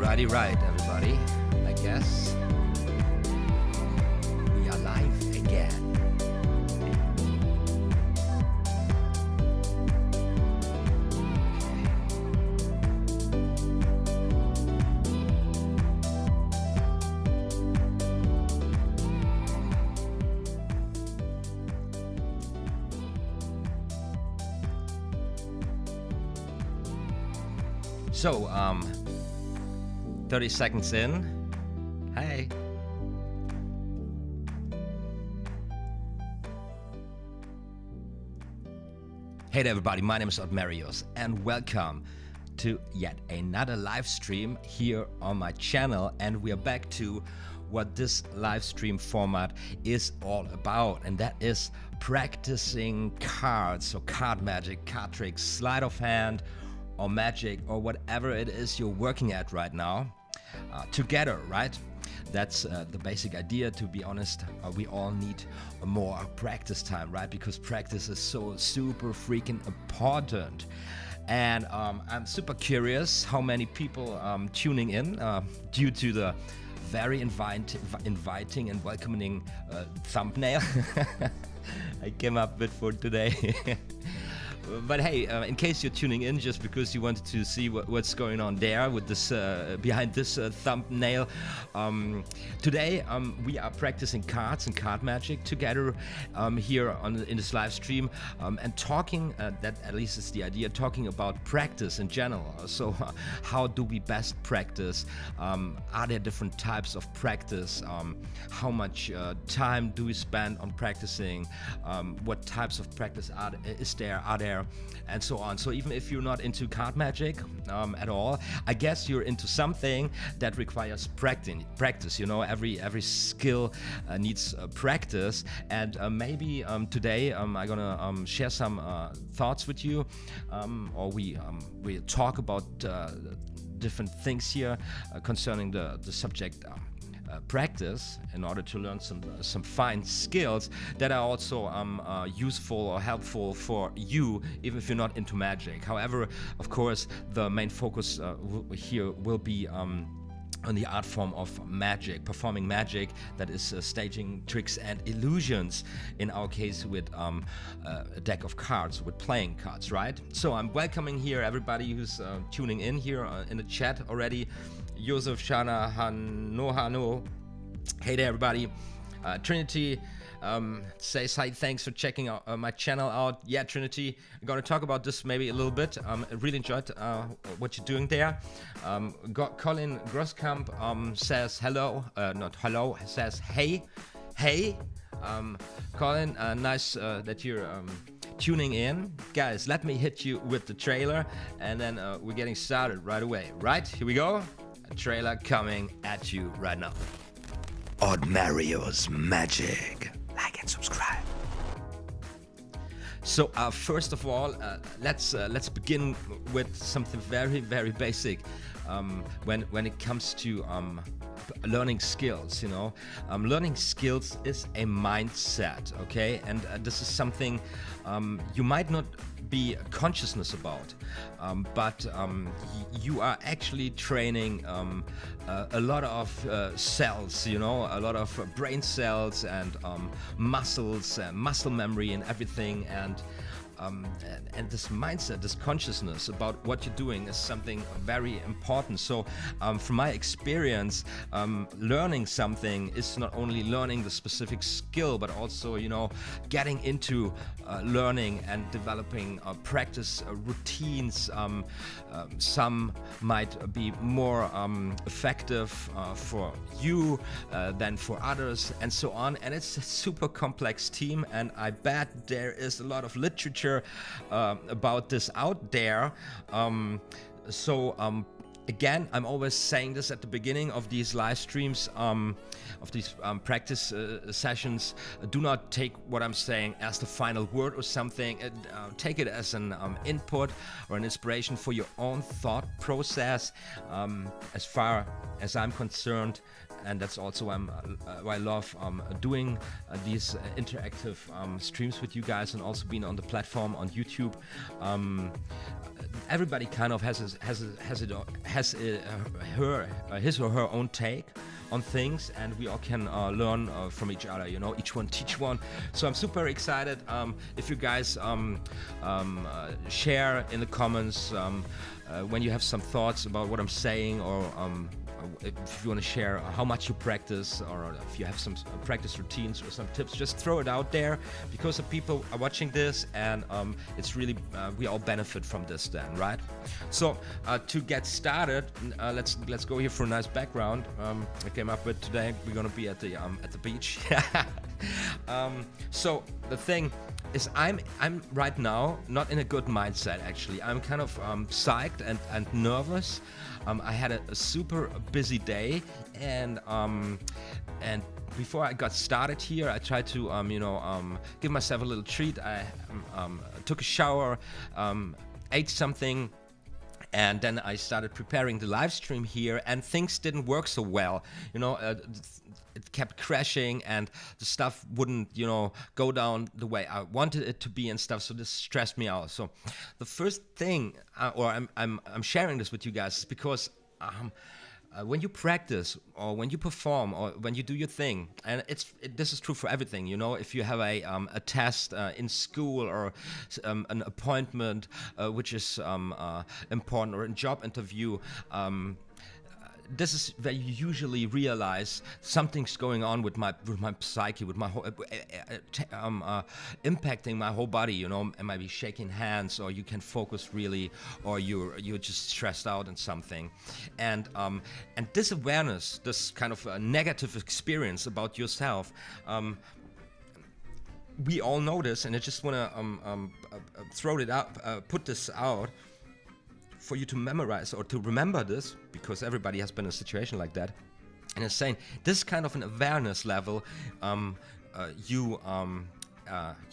Right, everybody. I guess we are live again. So, 30 seconds in. Hey. Hey there, everybody. My name is OTHMARIUS, and welcome to yet another live stream here on my channel. And we are back to what this live stream format is all about, and that is practicing cards, so card magic, card tricks, sleight of hand, or magic, or whatever it is you're working at right now, together, right? That's the basic idea. To be honest, we all need more practice time, right? Because practice is so super freaking important. And I'm super curious how many people tuning in due to the very inviting and welcoming thumbnail I came up with for today. But hey, in case you're tuning in just because you wanted to see what's going on there with this behind this thumbnail, today we are practicing cards and card magic together here in this live stream, and talking that at least is the idea, talking about practice in general. So how do we best practice? Are there different types of practice? How much time do we spend on practicing? What types of practice are there? And so on. So even if you're not into card magic at all, I guess you're into something that requires practice. You know, every skill needs practice. And maybe today I'm gonna share some thoughts with you, or we talk about different things here concerning the subject. Practice in order to learn some fine skills that are also useful or helpful for you, even if you're not into magic. However, of course, the main focus here will be on the art form of magic, performing magic, that is staging tricks and illusions, in our case with a deck of cards, with playing cards, right? So I'm welcoming here everybody who's tuning in here in the chat already. Joseph, Shana, Hano. Hey there, everybody. Trinity says hi, thanks for checking out my channel out. Yeah, Trinity, I'm gonna talk about this maybe a little bit. I really enjoyed what you're doing there. Colin Grosskamp says hello, not hello, says hey. Colin, nice that you're tuning in. Guys, let me hit you with the trailer, and then we're getting started right away. Right, here we go. A trailer coming at you right now. OTHMARIUS Magic. Like and subscribe. So first of all, let's begin with something very basic. When it comes to learning skills, you know, learning skills is a mindset, okay? And this is something you might not be consciousness about, but you are actually training a lot of cells, you know, a lot of brain cells and muscles and muscle memory and everything, and this mindset, this consciousness about what you're doing is something very important. So from my experience, learning something is not only learning the specific skill, but also, you know, getting into learning and developing practice routines. Some might be more effective for you than for others, and so on. And it's a super complex team, and I bet there is a lot of literature about this out there. Again, I'm always saying this at the beginning of these live streams, of these practice sessions. Do not take what I'm saying as the final word or something. Take it as an input or an inspiration for your own thought process. As far as I'm concerned, and that's also why I love doing these interactive streams with you guys, and also being on the platform on YouTube. Everybody kind of has his or her own take on things, and we all can learn from each other, you know, each one teach one. So I'm super excited. If you guys share in the comments when you have some thoughts about what I'm saying, or if you want to share how much you practice, or if you have some practice routines or some tips, just throw it out there, because the people are watching this, and it's really we all benefit from this then, right? So to get started, let's go here for a nice background I came up with today. We're gonna be at the beach. So the thing is, I'm right now not in a good mindset, actually. I'm kind of psyched and nervous. I had a super busy day, and before I got started here, I tried to give myself a little treat. I took a shower, ate something, and then I started preparing the live stream here, and things didn't work so well. You know, it kept crashing, and the stuff wouldn't, you know, go down the way I wanted it to be and stuff. So this stressed me out. So the first thing, or I'm sharing this with you guys, is because when you practice, or when you perform, or when you do your thing, and this is true for everything, you know, if you have a test in school, or an appointment which is important, or a job interview, this is where you usually realize something's going on with my psyche, with my whole impacting my whole body. You know, am I be shaking hands, or you can focus really, or you're just stressed out in something, and this awareness, this kind of negative experience about yourself. We all know this, and I just want to throw it up, put this out for you to memorize or to remember this, because everybody has been in a situation like that. And it's saying this kind of an awareness level you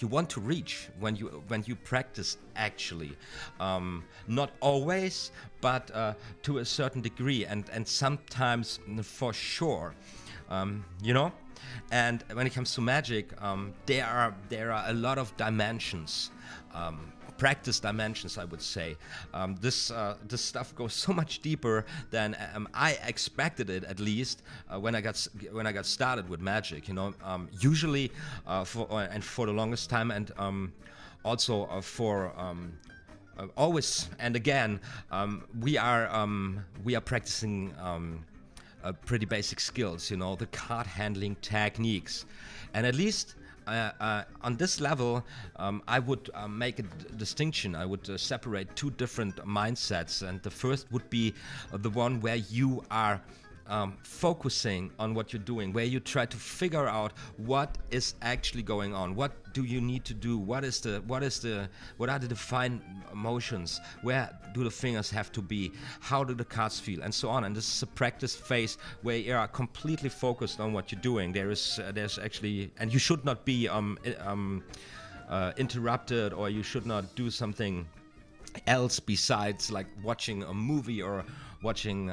want to reach when you practice, actually. Not always, but to a certain degree, and sometimes for sure. You know. And when it comes to magic, there are a lot of dimensions. Practice dimensions, I would say. This stuff goes so much deeper than I expected it, at least when I got started with magic. You know, usually for the longest time, and also for always and again, we are practicing pretty basic skills. You know, the card handling techniques, and at least. On this level, I would make a distinction. I would separate two different mindsets, and the first would be the one where you are focusing on what you're doing, where you try to figure out what is actually going on, what do you need to do, what are the defined motions, where do the fingers have to be, how do the cards feel, and so on. And this is a practice phase where you are completely focused on what you're doing. There's actually, and you should not be interrupted, or you should not do something else besides like watching a movie or watching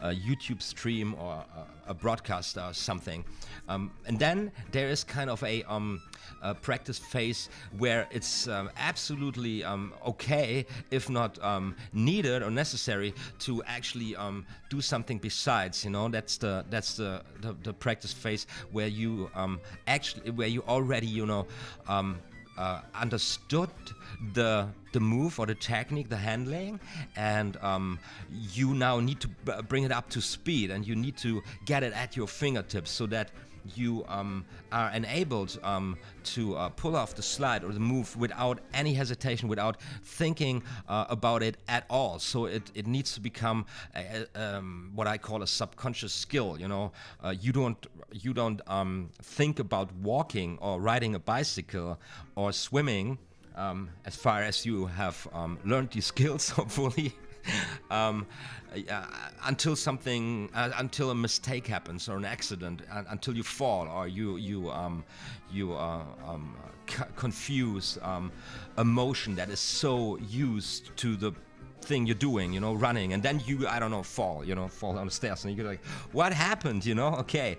a YouTube stream or a broadcast or something. And then there is kind of a practice phase where it's absolutely okay, if not needed or necessary, to actually do something besides. You know, that's the practice phase where you where you already, you know, understood the move or the technique, the handling, and you now need to bring it up to speed, and you need to get it at your fingertips so that you are enabled to pull off the slide or the move without any hesitation, without thinking about it at all. So it needs to become what I call a subconscious skill. You know, you don't think about walking or riding a bicycle or swimming as far as you have learned these skills, hopefully. Until a mistake happens, or an accident, until you fall, or you confuse a motion that is so used to the thing you're doing, you know, running, and then you, I don't know, fall down the stairs, and you're like, what happened, you know? Okay,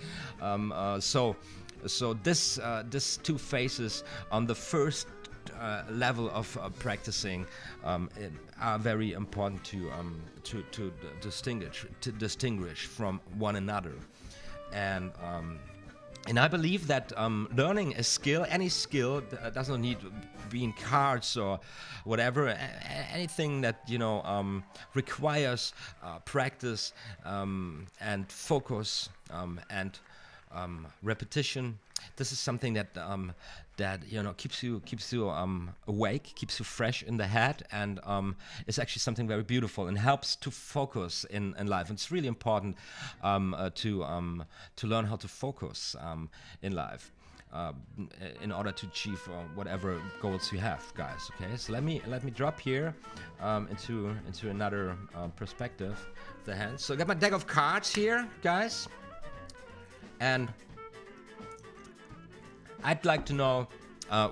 so this two phases on the first level of practicing are very important to distinguish from one another, and I believe that learning a skill, any skill, does not need being cards or whatever. Anything that, you know, requires practice and focus and repetition. This is something that you know, keeps you awake, keeps you fresh in the head, and is actually something very beautiful and helps to focus in life. And it's really important to learn how to focus in life in order to achieve whatever goals you have, guys. Okay, so let me drop here into another perspective of the hand. So I got my deck of cards here, guys, and I'd like to know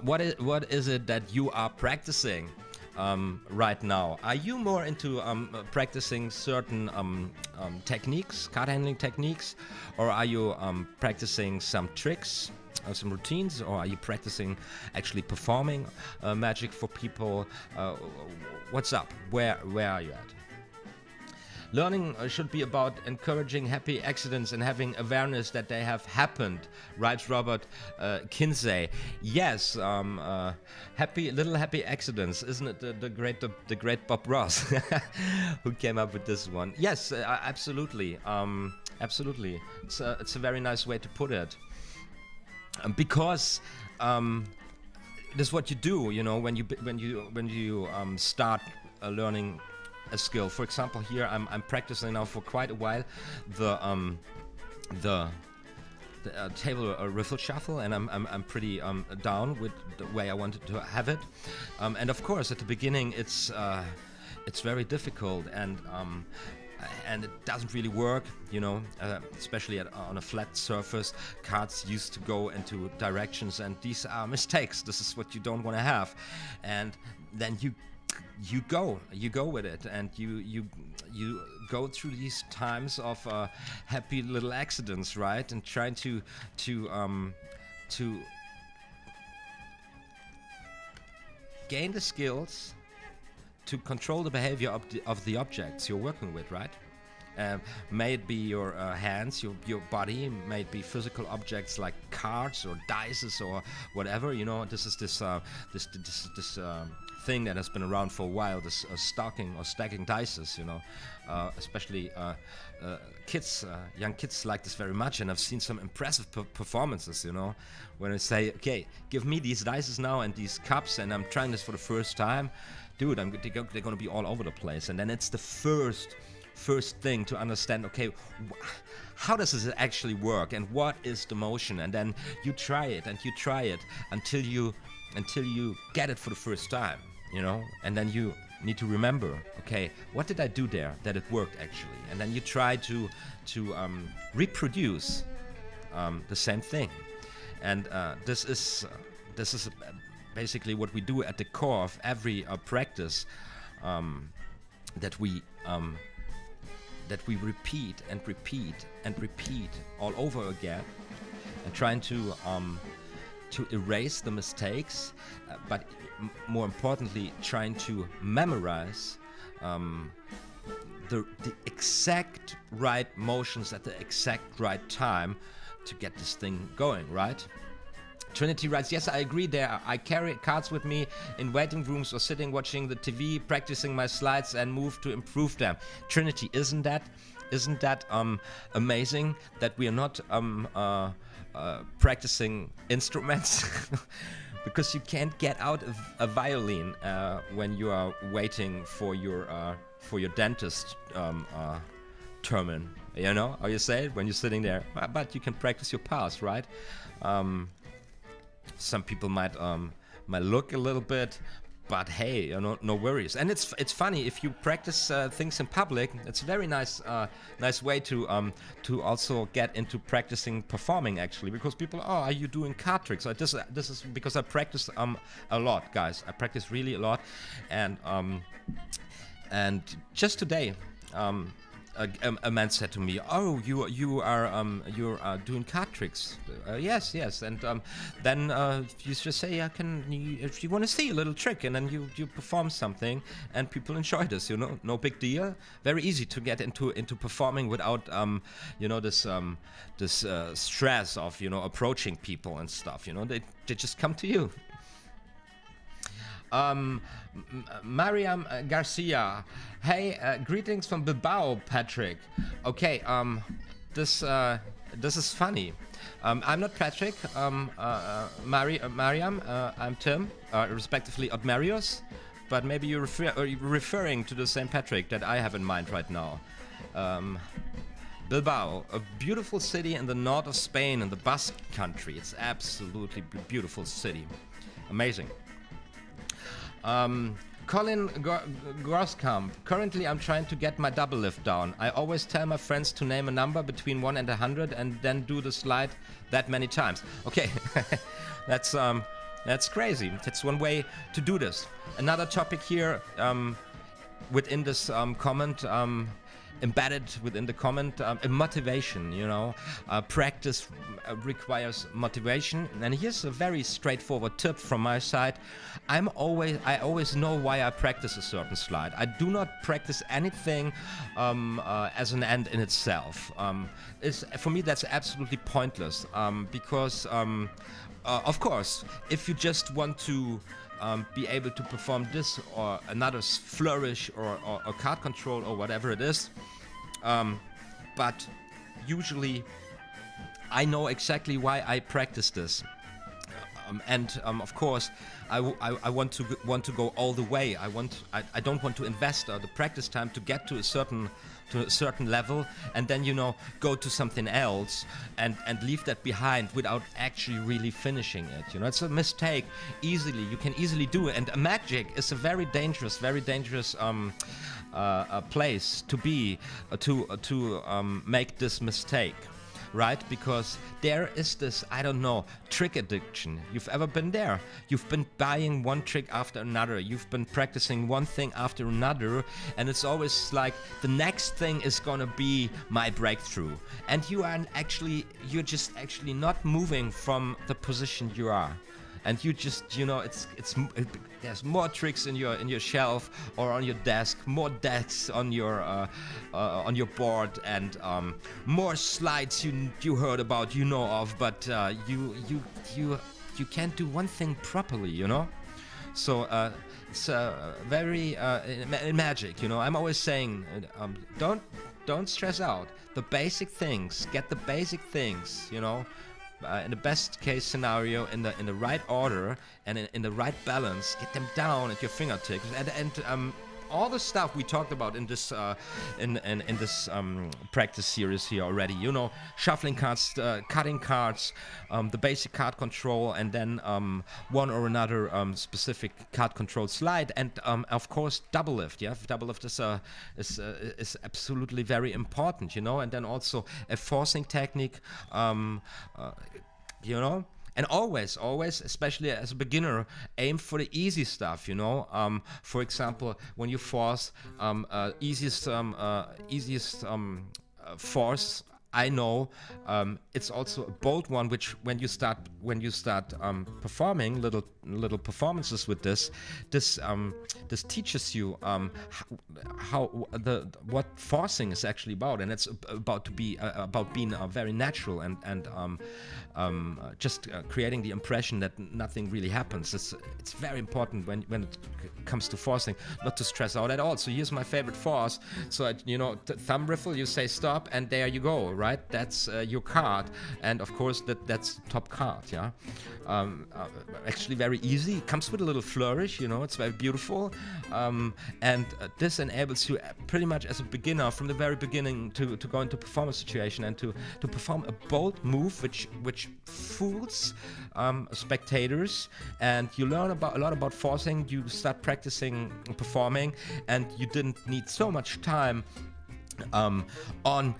what is it that you are practicing right now? Are you more into practicing certain techniques, card handling techniques, or are you practicing some tricks, some routines, or are you practicing actually performing magic for people? What's up? Where are you at? Learning should be about encouraging happy accidents and having awareness that they have happened, writes Robert Kinsey. Yes, little happy accidents, isn't it? The great Bob Ross who came up with this one. Yes, absolutely, absolutely. It's a very nice way to put it, because this is what you do. You know, when you start learning a skill. For example, here I'm practicing now for quite a while the table riffle shuffle, and I'm pretty down with the way I wanted to have it. And of course, at the beginning, it's very difficult, and it doesn't really work, you know, especially on a flat surface. Cards used to go into directions, and these are mistakes. This is what you don't want to have, and then you go with it, and you go through these times of happy little accidents, right? And trying to gain the skills to control the behavior of the objects you're working with, right? May it be your hands, your body, may it be physical objects like cards or dice or whatever. You know, this is this thing that has been around for a while. This stacking dices. You know, especially kids, young kids like this very much, and I've seen some impressive performances. You know, when I say, okay, give me these dices now and these cups, and I'm trying this for the first time, dude, they're going to be all over the place, and then it's the first thing to understand, okay, how does this actually work, and what is the motion, and then you try it until you get it for the first time, you know, and then you need to remember, okay, what did I do there that it worked actually, and then you try to reproduce the same thing, and this is basically what we do at the core of every practice, that we repeat and repeat and repeat all over again, and trying to erase the mistakes, but more importantly, trying to memorize the exact right motions at the exact right time to get this thing going, right? Trinity writes, yes, I agree there. I carry cards with me in waiting rooms or sitting watching the TV, practicing my slides and move to improve them. Trinity, isn't that amazing that we are not practicing instruments? Because you can't get out of a violin when you are waiting for your dentist termin. You know how you say it when you're sitting there, but you can practice your past, right? Some people might look a little bit, but hey, you know, no worries. And it's funny if you practice things in public. It's a very nice way to also get into practicing performing, actually, because people, are you doing card tricks? This is because I practice a lot, guys. I practice really a lot, and And just today, a man said to me, "Oh, you are doing card tricks." Yes, yes. And then you just say, if you want to see a little trick, and then you perform something, and people enjoy this. You know, no big deal. Very easy to get into performing without this stress of approaching people and stuff. You know, they just come to you. Mariam Garcia, hey, greetings from Bilbao, Patrick. Okay, this is funny. I'm not Patrick. Mariam, I'm Tim, respectively OTHMARIUS, but maybe you're referring to the same Patrick that I have in mind right now. Bilbao, a beautiful city in the north of Spain, in the Basque country. It's absolutely beautiful city, amazing. Colin Groskamp. Currently, I'm trying to get my double lift down. I always tell my friends to name a number between 1 and 100 and then do the slide that many times. Okay, that's crazy. That's one way to do this. Another topic here within this comment, embedded within the comment, motivation. Practice requires motivation, and here's a very straightforward tip from my side. I always know why I practice a certain slide. I do not practice anything as an end in itself. For me, that's absolutely pointless, because of course, if you just want to be able to perform this or another flourish or card control or whatever it is, but usually I know exactly why I practice this, and of course I want to go all the way. I don't want to invest the practice time to get to a certain level and then go to something else and leave that behind without actually really finishing it. It's a mistake. You can easily do it, and a magic is a very dangerous place to be to make this mistake. Right? Because there is this, trick addiction. You've ever been there? You've been buying one trick after another. You've been practicing one thing after another, and it's always like the next thing is gonna be my breakthrough. And you're just actually not moving from the position you are. And you just, there's more tricks in your shelf or on your desk, more decks on your board, and more slides you heard about, of, but you can't do one thing properly, So it's very in magic, I'm always saying, don't stress out. The basic things, get the basic things, in the best case scenario, in the right order and in the right balance, get them down at your fingertips, and all the stuff we talked about in this practice series here already. Shuffling cards, cutting cards, the basic card control, and then one or another specific card control slide, and of course double lift. Yeah, double lift is absolutely very important. And then also a forcing technique. And always, especially as a beginner, aim for the easy stuff. For example, when you force, easiest force, I know it's also a bold one, which when you start performing little performances with this teaches you what forcing is actually about, and it's about being very natural and just creating the impression that nothing really happens. It's very important when it comes to forcing not to stress out at all. So here's my favorite force. So thumb riffle, you say stop, and there you go. Right, that's your card, and of course that's top card. Yeah, actually very easy. It comes with a little flourish. It's very beautiful, and this enables you pretty much as a beginner from the very beginning to go into performance situation and to perform a bold move which fools spectators, and you learn a lot about forcing. You start practicing performing, and you didn't need so much time on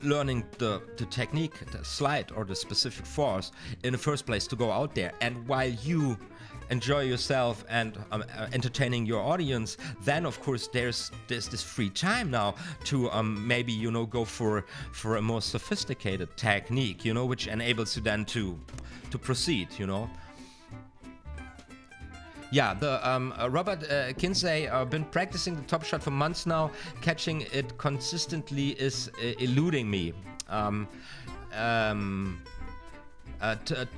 learning the technique, the slide, or the specific force in the first place to go out there. And while you enjoy yourself and entertaining your audience, then of course there's this free time now to maybe, you know, go for a more sophisticated technique, you know, which enables you then to proceed, you know. Yeah, the Robert Kinsey, been practicing the top shot for months now. Catching it consistently is eluding me.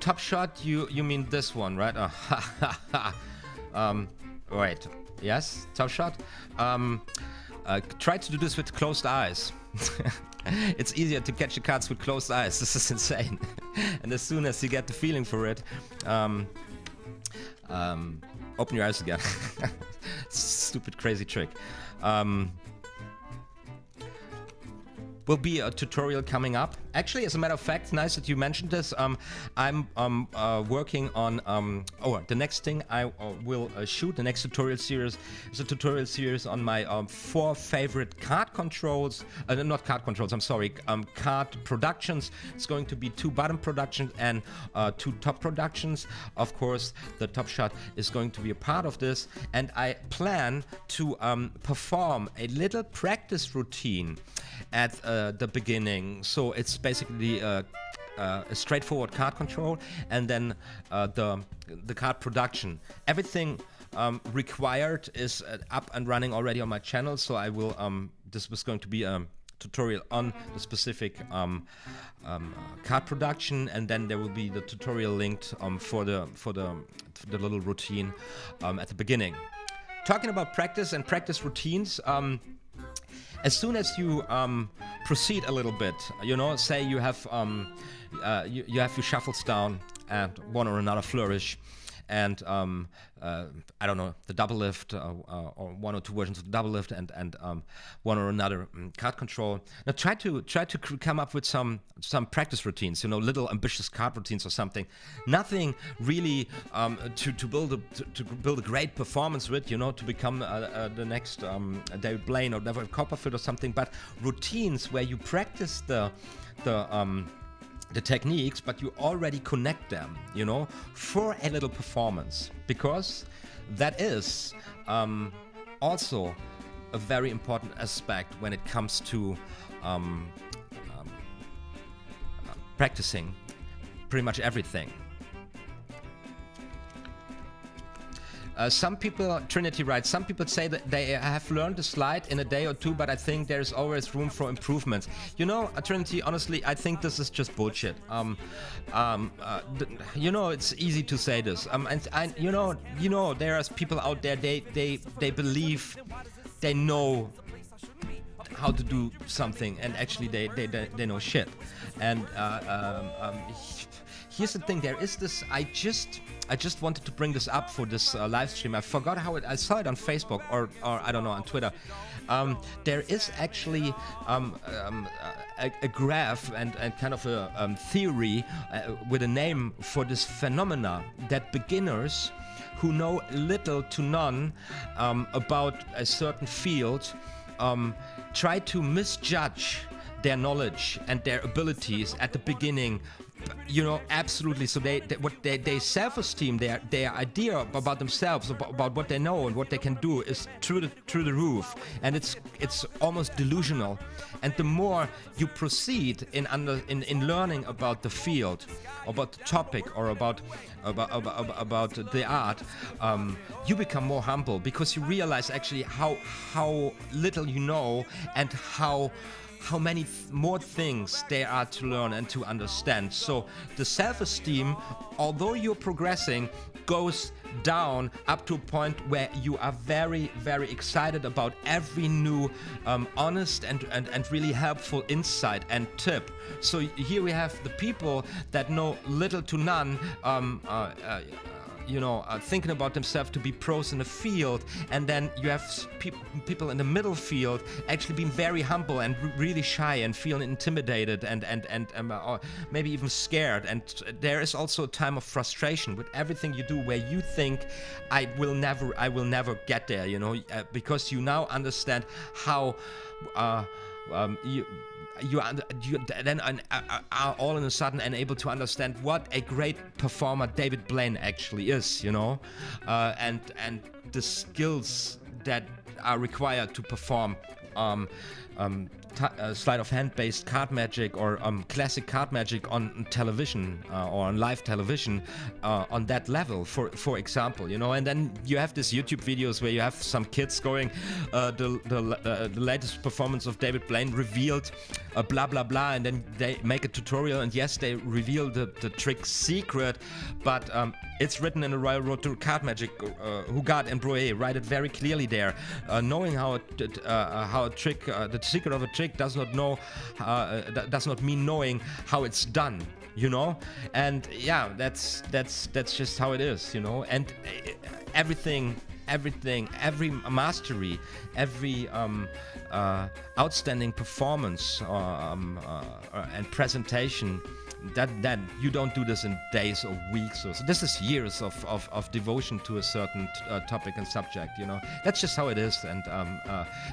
Top shot, you mean this one, right? Right. Yes, top shot. Try to do this with closed eyes. It's easier to catch the cards with closed eyes. This is insane. And as soon as you get the feeling for it, open your eyes again. Stupid, crazy trick. Will be a tutorial coming up. Actually, as a matter of fact, nice that you mentioned this. I'm working on the next thing I will shoot. The next tutorial series is a tutorial series on my 4 favorite card controls. Not card controls. I'm sorry. Card productions. It's going to be 2 bottom productions and 2 top productions. Of course, the Top Shot is going to be a part of this, and I plan to perform a little practice routine at the beginning. So it's basically a straightforward card control, and then the card production. Everything required is up and running already on my channel. So I will. This was going to be a tutorial on the specific card production, and then there will be the tutorial linked for the little routine at the beginning. Talking about practice and practice routines. As soon as you proceed a little bit, you know, say you have you have your shuffles down and one or another flourish, and I don't know, the double lift or 1 or 2 versions of the double lift, and one or another card control. Now try to come up with some practice routines, you know, little ambitious card routines or something. Nothing really to build a great performance with, you know, to become the next David Blaine or Neville Copperfield or something, but routines where you practice the techniques, but you already connect them, you know, for a little performance, because that is also a very important aspect when it comes to practicing pretty much everything. Some people, Trinity writes, some people say that they have learned the sleight in a day or 2, but I think there's always room for improvements. You know, Trinity, honestly, I think this is just bullshit. You know, it's easy to say this. And you know, there are people out there, they believe they know how to do something, and actually they know shit. And here's the thing, there is this, I just wanted to bring this up for this live stream. I forgot how I saw it on Facebook or I don't know, on Twitter. There is actually a graph and kind of a theory with a name for this phenomena that beginners who know little to none about a certain field try to misjudge their knowledge and their abilities at the beginning. You know, absolutely. So they self-esteem, their idea about themselves, about what they know and what they can do, is through the roof, and it's almost delusional. And the more you proceed in learning about the field, about the topic, or about the art, you become more humble, because you realize actually how little you know, and how many more things there are to learn and to understand. So the self-esteem, although you're progressing, goes down up to a point where you are very, very excited about every new honest and really helpful insight and tip. So here we have the people that know little to none, you know, thinking about themselves to be pros in the field, and then you have people in the middle field actually being very humble and really shy and feeling intimidated and or maybe even scared. And there is also a time of frustration with everything you do, where you think, I will never get there, you know, because you now understand how you then are all of a sudden able to understand what a great performer David Blaine actually is, you know, and the skills that are required to perform sleight of hand-based card magic or classic card magic on television or on live television on that level, for example, you know. And then you have these YouTube videos where you have some kids going, the latest performance of David Blaine revealed blah blah blah, and then they make a tutorial, and yes, they reveal the trick secret, but it's written in the Royal Road to Card Magic, Hugard and Brouet write it very clearly there. Knowing how a trick, the secret of a trick does not mean knowing how it's done, you know. And yeah, that's just how it is, you know. And everything, every mastery, every outstanding performance and presentation, that you don't do this in days or weeks or so. This is years of devotion to a certain topic and subject, you know. That's just how it is, and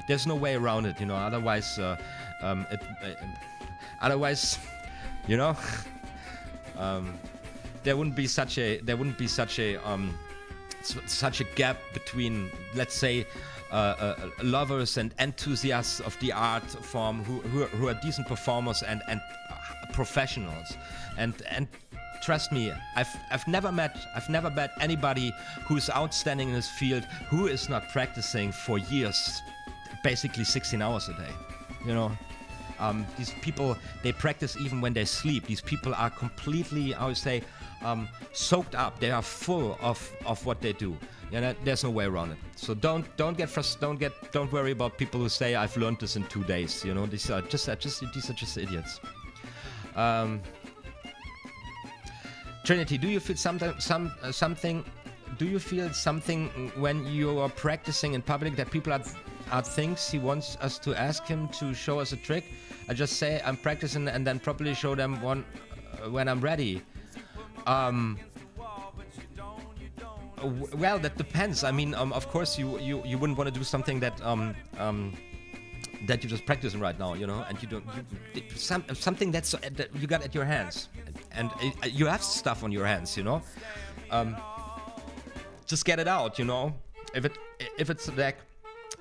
there's no way around it, you know. Otherwise, you know, there wouldn't be such a gap between, let's say, lovers and enthusiasts of the art form who are decent performers and professionals, and trust me, I've never met anybody who's outstanding in this field who is not practicing for years, basically 16 hours a day, you know. These people, they practice even when they sleep. These people are completely, I would say, soaked up. They are full of what they do. You know, there's no way around it. So don't worry about people who say I've learned this in 2 days. You know, these are just idiots. Trinity, do you feel something? Do you feel something when you are practicing in public that people are things he wants us to ask him to show us a trick? I just say I'm practicing and then probably show them one when I'm ready. Well, that depends. I mean, of course, you wouldn't want to do something that that you're just practicing right now, you know, and you don't something that you got at your hands, and you have stuff on your hands, you know. Just get it out, you know. If it's a deck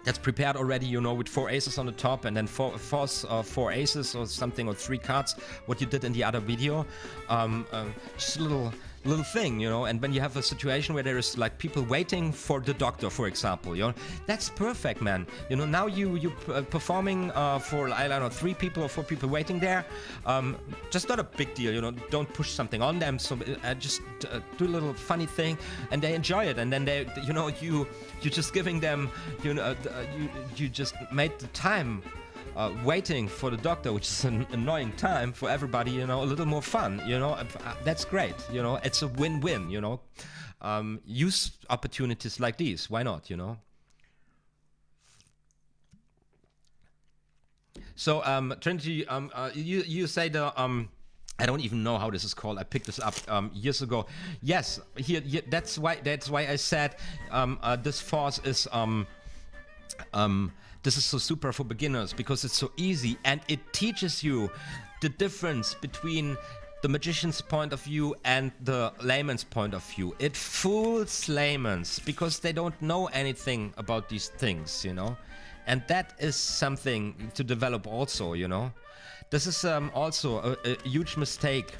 that's prepared already, you know, with 4 aces on the top and then four aces or something, or 3 cards, what you did in the other video, just a little thing, you know. And when you have a situation where there is like people waiting for the doctor, for example, you know, that's perfect, man. You know, now you performing for, I don't know, 3 people or 4 people waiting there, just not a big deal, you know. Don't push something on them, so just do a little funny thing, and they enjoy it, and then they, you know, you're just giving them, you know, you just made the time waiting for the doctor, which is an annoying time for everybody, you know, a little more fun, you know. That's great, you know. It's a win-win, you know. Use opportunities like these. Why not, you know? So, Trinity, you say the I don't even know how this is called. I picked this up years ago. Yes, here that's why I said this force is this is so super for beginners, because it's so easy and it teaches you the difference between the magician's point of view and the layman's point of view. It fools layman's because they don't know anything about these things, you know. And that is something to develop also, you know. This is also a huge mistake.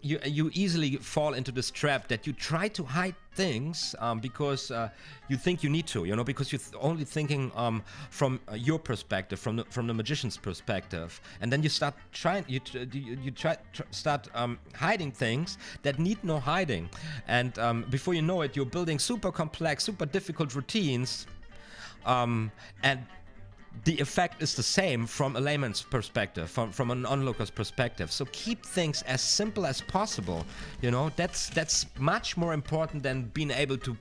You easily fall into this trap that you try to hide things because you think you need to, you know, because you're only thinking from your perspective, from the magician's perspective, and then you start start hiding things that need no hiding, and before you know it, you're building super complex, super difficult routines, and the effect is the same from a layman's perspective, from an onlooker's perspective. So keep things as simple as possible. You know, that's much more important than being able to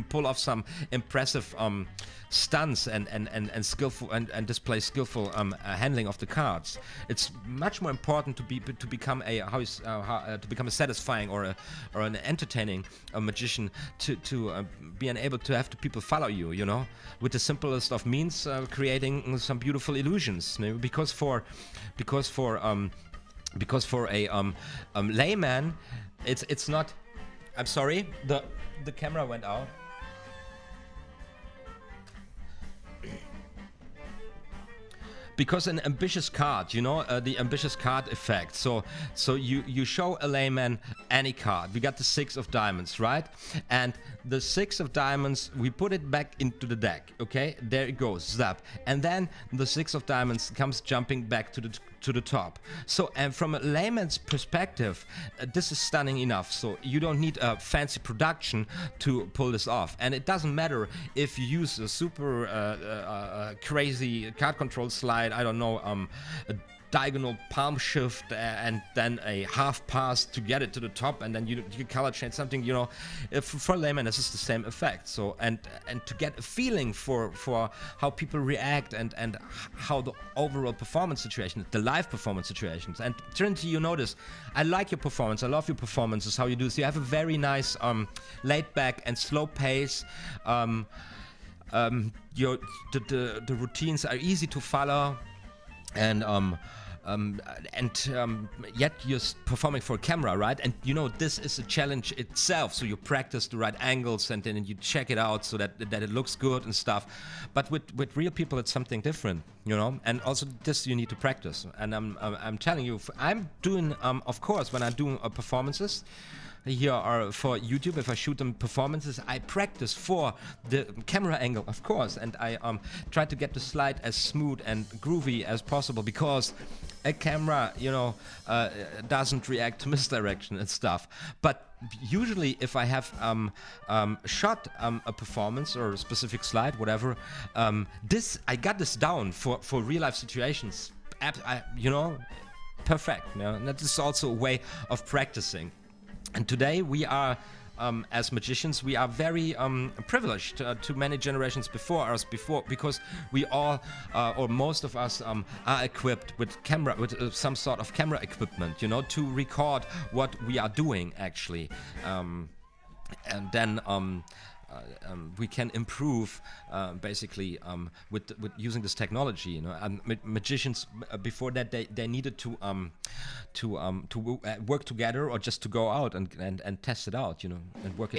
pull off some impressive stunts and skillful and display skillful handling of the cards. It's much more important to become a satisfying or an entertaining magician, to be able to have the people follow you. You know, with the simplest of means, creating creating some beautiful illusions. You know? Because for a layman, it's not. I'm sorry, the camera went out. Because an ambitious card, you know, the ambitious card effect. So you show a layman any card. We got the 6 of diamonds, right? And the 6 of diamonds, we put it back into the deck. Okay, there it goes, zap. And then the 6 of diamonds comes jumping back to the top. So, and from a layman's perspective, this is stunning enough. So you don't need a fancy production to pull this off. And it doesn't matter if you use a super crazy card control slide, I don't know, a diagonal palm shift and then a half pass to get it to the top, and then you color change something, you know. For layman, this is the same effect. So and to get a feeling for how people react and how the overall performance situation, the live performance situations. And Trinity, you notice, I like your performance, I love your performances, how you do this. You have a very nice laid back and slow pace. The routines are easy to follow, and yet you're performing for a camera, right? And you know, this is a challenge itself. So you practice the right angles and then you check it out so that it looks good and stuff. But with real people, it's something different, you know. And also this you need to practice. And I'm telling you, I'm doing, of course, when I'm doing performances here are for YouTube, if I shoot them performances, I practice for the camera angle, of course, and I try to get the slide as smooth and groovy as possible, because a camera, you know, doesn't react to misdirection and stuff. But usually if I have shot a performance or a specific slide, whatever, I got this down for real life situations, you know, perfect. You know? And that is also a way of practicing. And today we are, as magicians, we are very privileged to many generations before us, because we all, or most of us, are equipped with some sort of camera equipment, you know, to record what we are doing actually, and then we can improve basically with using this technology, you know. And magicians before that they needed to work together, or just to go out and test it out, you know, and work.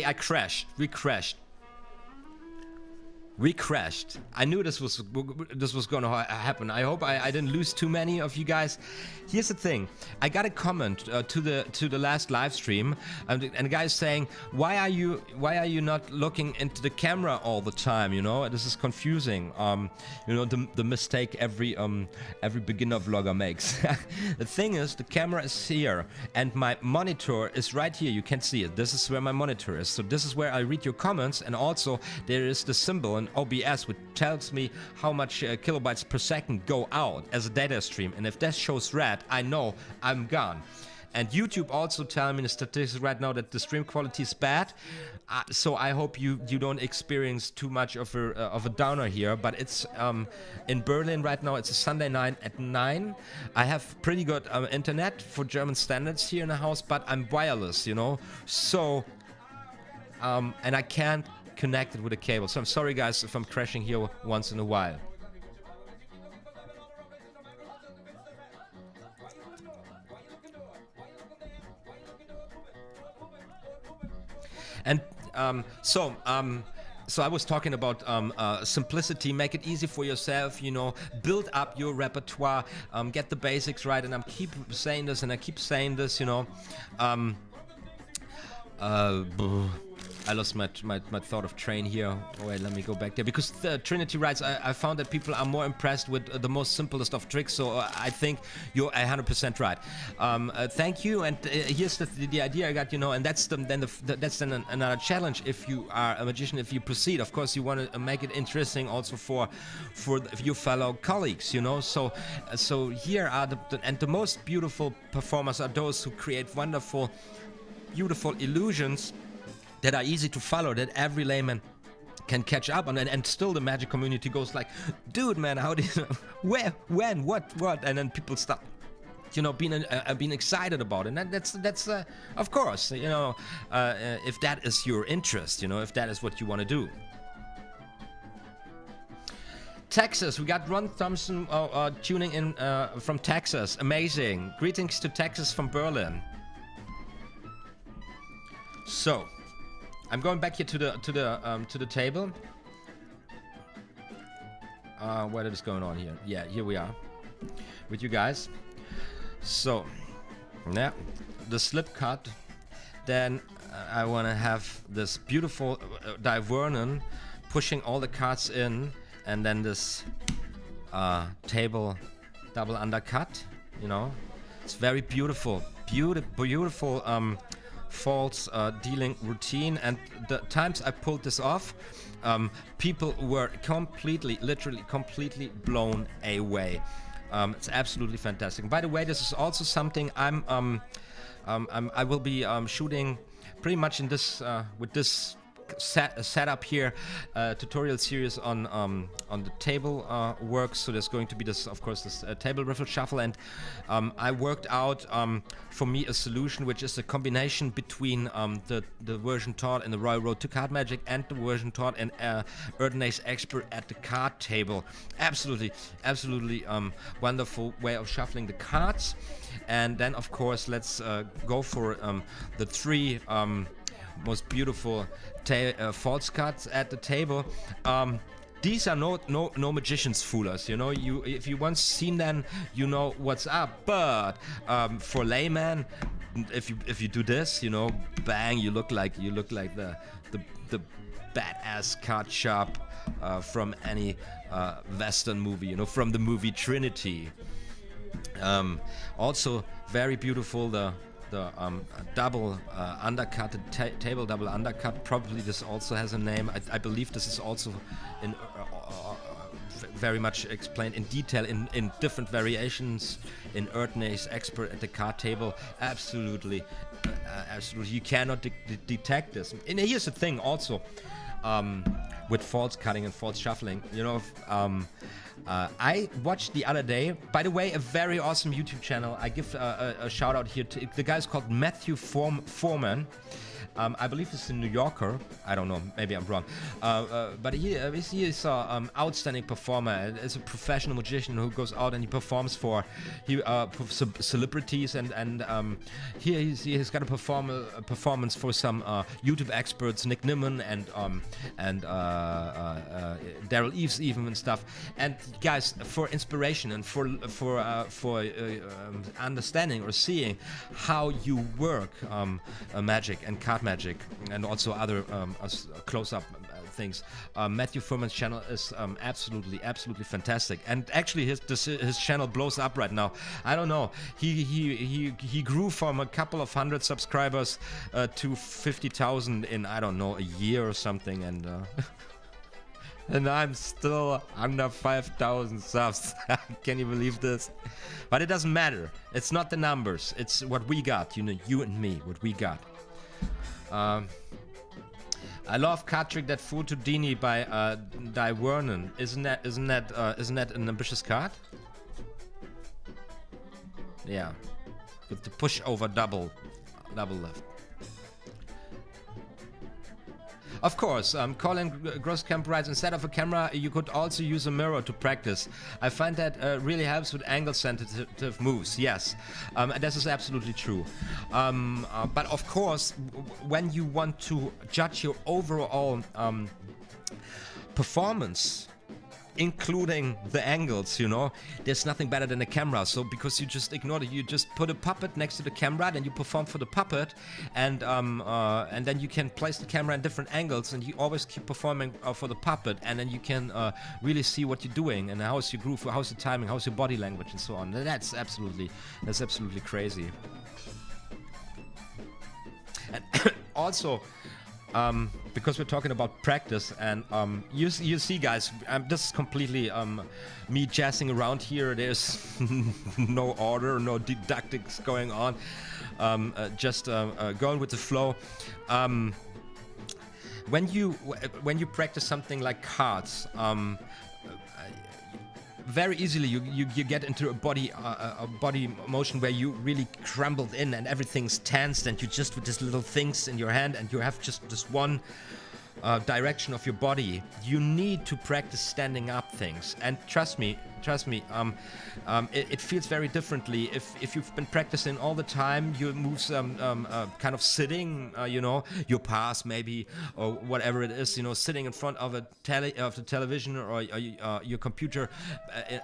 We crashed. I knew this was going to happen. I hope I didn't lose too many of you guys. Here's the thing. I got a comment to the last live stream, and the guy is saying, why are you not looking into the camera all the time? You know, this is confusing. You know, the mistake every beginner vlogger makes. The thing is, the camera is here, and my monitor is right here. You can see it. This is where my monitor is. So this is where I read your comments, and also there is the symbol in OBS which tells me how much kilobytes per second go out as a data stream, and if that shows red, I know I'm gone. And YouTube also telling me the statistics right now that the stream quality is bad, so I hope you don't experience too much of a downer here. But it's in Berlin right now. It's a Sunday night at 9. I have pretty good internet for German standards here in the house, but I'm wireless, you know, so and I can't connect it with a cable. So I'm sorry guys if I'm crashing here once in a while. And so I was talking about simplicity. Make it easy for yourself, you know, build up your repertoire, get the basics right. And I keep saying this, you know. I lost my thought of train here. Oh, wait, let me go back there. Because Trinity writes, I found that people are more impressed with the most simplest of tricks. So I think you're 100% right. Thank you. And here's the idea I got, you know, and that's then another challenge. If you are a magician, if you proceed, of course, you want to make it interesting also for your fellow colleagues, you know. So here are the most beautiful performers are those who create wonderful, beautiful illusions that are easy to follow, that every layman can catch up on, and still the magic community goes like, dude, man, how did you, where, when, what, and then people start, you know, being excited about it. And that's of course, you know, if that is your interest, you know, if that is what you want to do. Texas, we got Ron Thompson tuning in from Texas. Amazing. Greetings to Texas from Berlin. So, I'm going back here to the table. What is going on here? Yeah, here we are with you guys. So, yeah, the slip cut. Then I want to have this beautiful Vernon pushing all the cards in, and then this table double undercut. You know, it's very beautiful, beautiful false dealing routine. And the times I pulled this off, people were completely, literally completely blown away. It's absolutely fantastic. By the way, this is also something I will be shooting pretty much in this with this setup here, tutorial series on the table work. So there's going to be this, of course, this table riffle shuffle, and I worked out for me a solution which is a combination between the version taught in the Royal Road to Card Magic and the version taught in Erdnase Expert at the card table. Absolutely wonderful way of shuffling the cards. And then, of course, let's go for the three most beautiful false cards at the table. These are no magician's foolers, you know. If you once seen them, you know what's up. But for layman, if you do this, you know, bang, you look like the badass card sharp from any Western movie, you know, from the movie Trinity. Also very beautiful, the double undercut, table double undercut. Probably this also has a name. I believe this is also in very much explained in detail in different variations in Erdnase Expert at the card table. Absolutely, you cannot detect this. And here's the thing also, with false cutting and false shuffling, you know. I watched the other day, by the way, a very awesome YouTube channel. I give a shout out here to the guy's called Matthew Foreman. I believe this is a New Yorker. I don't know, maybe I'm wrong. But he is an outstanding performer. Is a professional magician who goes out and he performs for celebrities, and here he's got a performance for some YouTube experts, Nick Nimmin and Daryl Eves even and stuff. And guys, for inspiration and for understanding or seeing how you work magic and card magic and also other close-up things, Matthew Furman's channel is absolutely fantastic. And actually his channel blows up right now. I don't know, he grew from a couple of hundred subscribers to 50,000 in, I don't know, a year or something, and and I'm still under 5,000 subs. Can you believe this? But it doesn't matter. It's not the numbers. It's what we got. You know, you and me, what we got. I love Card Trick That Fool to Dini by Di Vernon. Isn't that an ambitious card? Yeah, with the push over double left. Of course, Colin Grosskamp writes, instead of a camera, you could also use a mirror to practice. I find that really helps with angle-sensitive moves. Yes, this is absolutely true. But of course, when you want to judge your overall performance, including the angles, you know, there's nothing better than a camera. So because you just ignore it, you just put a puppet next to the camera, then you perform for the puppet, and then you can place the camera in different angles, and you always keep performing for the puppet, and then you can really see what you're doing and how's your groove, how's the timing, how's your body language, and so on. That's absolutely crazy. And also, because we're talking about practice, and you see, guys, this is completely me jazzing around here. There's no order, no didactics going on, just going with the flow. When you practice something like cards, very easily you get into a body motion where you really crumbled in and everything's tensed, and you just with these little things in your hand, and you have just this one direction of your body, you need to practice standing up things. And trust me, it feels very differently if you've been practicing all the time your moves, kind of sitting, your pass maybe, or whatever it is, sitting in front of the television, or your computer,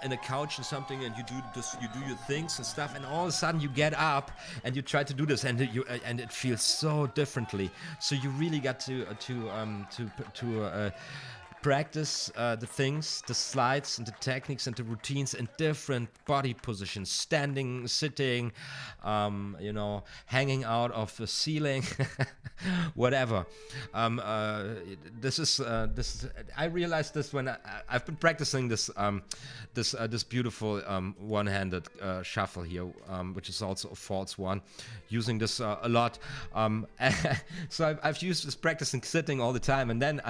in a couch or something, and you do your things and stuff, and all of a sudden you get up and you try to do this, and it feels so differently. So you really got to practice the things, the slides and the techniques and the routines in different body positions, standing, sitting, hanging out of the ceiling, whatever. This is I realized this when I've been practicing this beautiful one-handed shuffle here, which is also a false one, using this a lot. So I've used this practicing sitting all the time, and then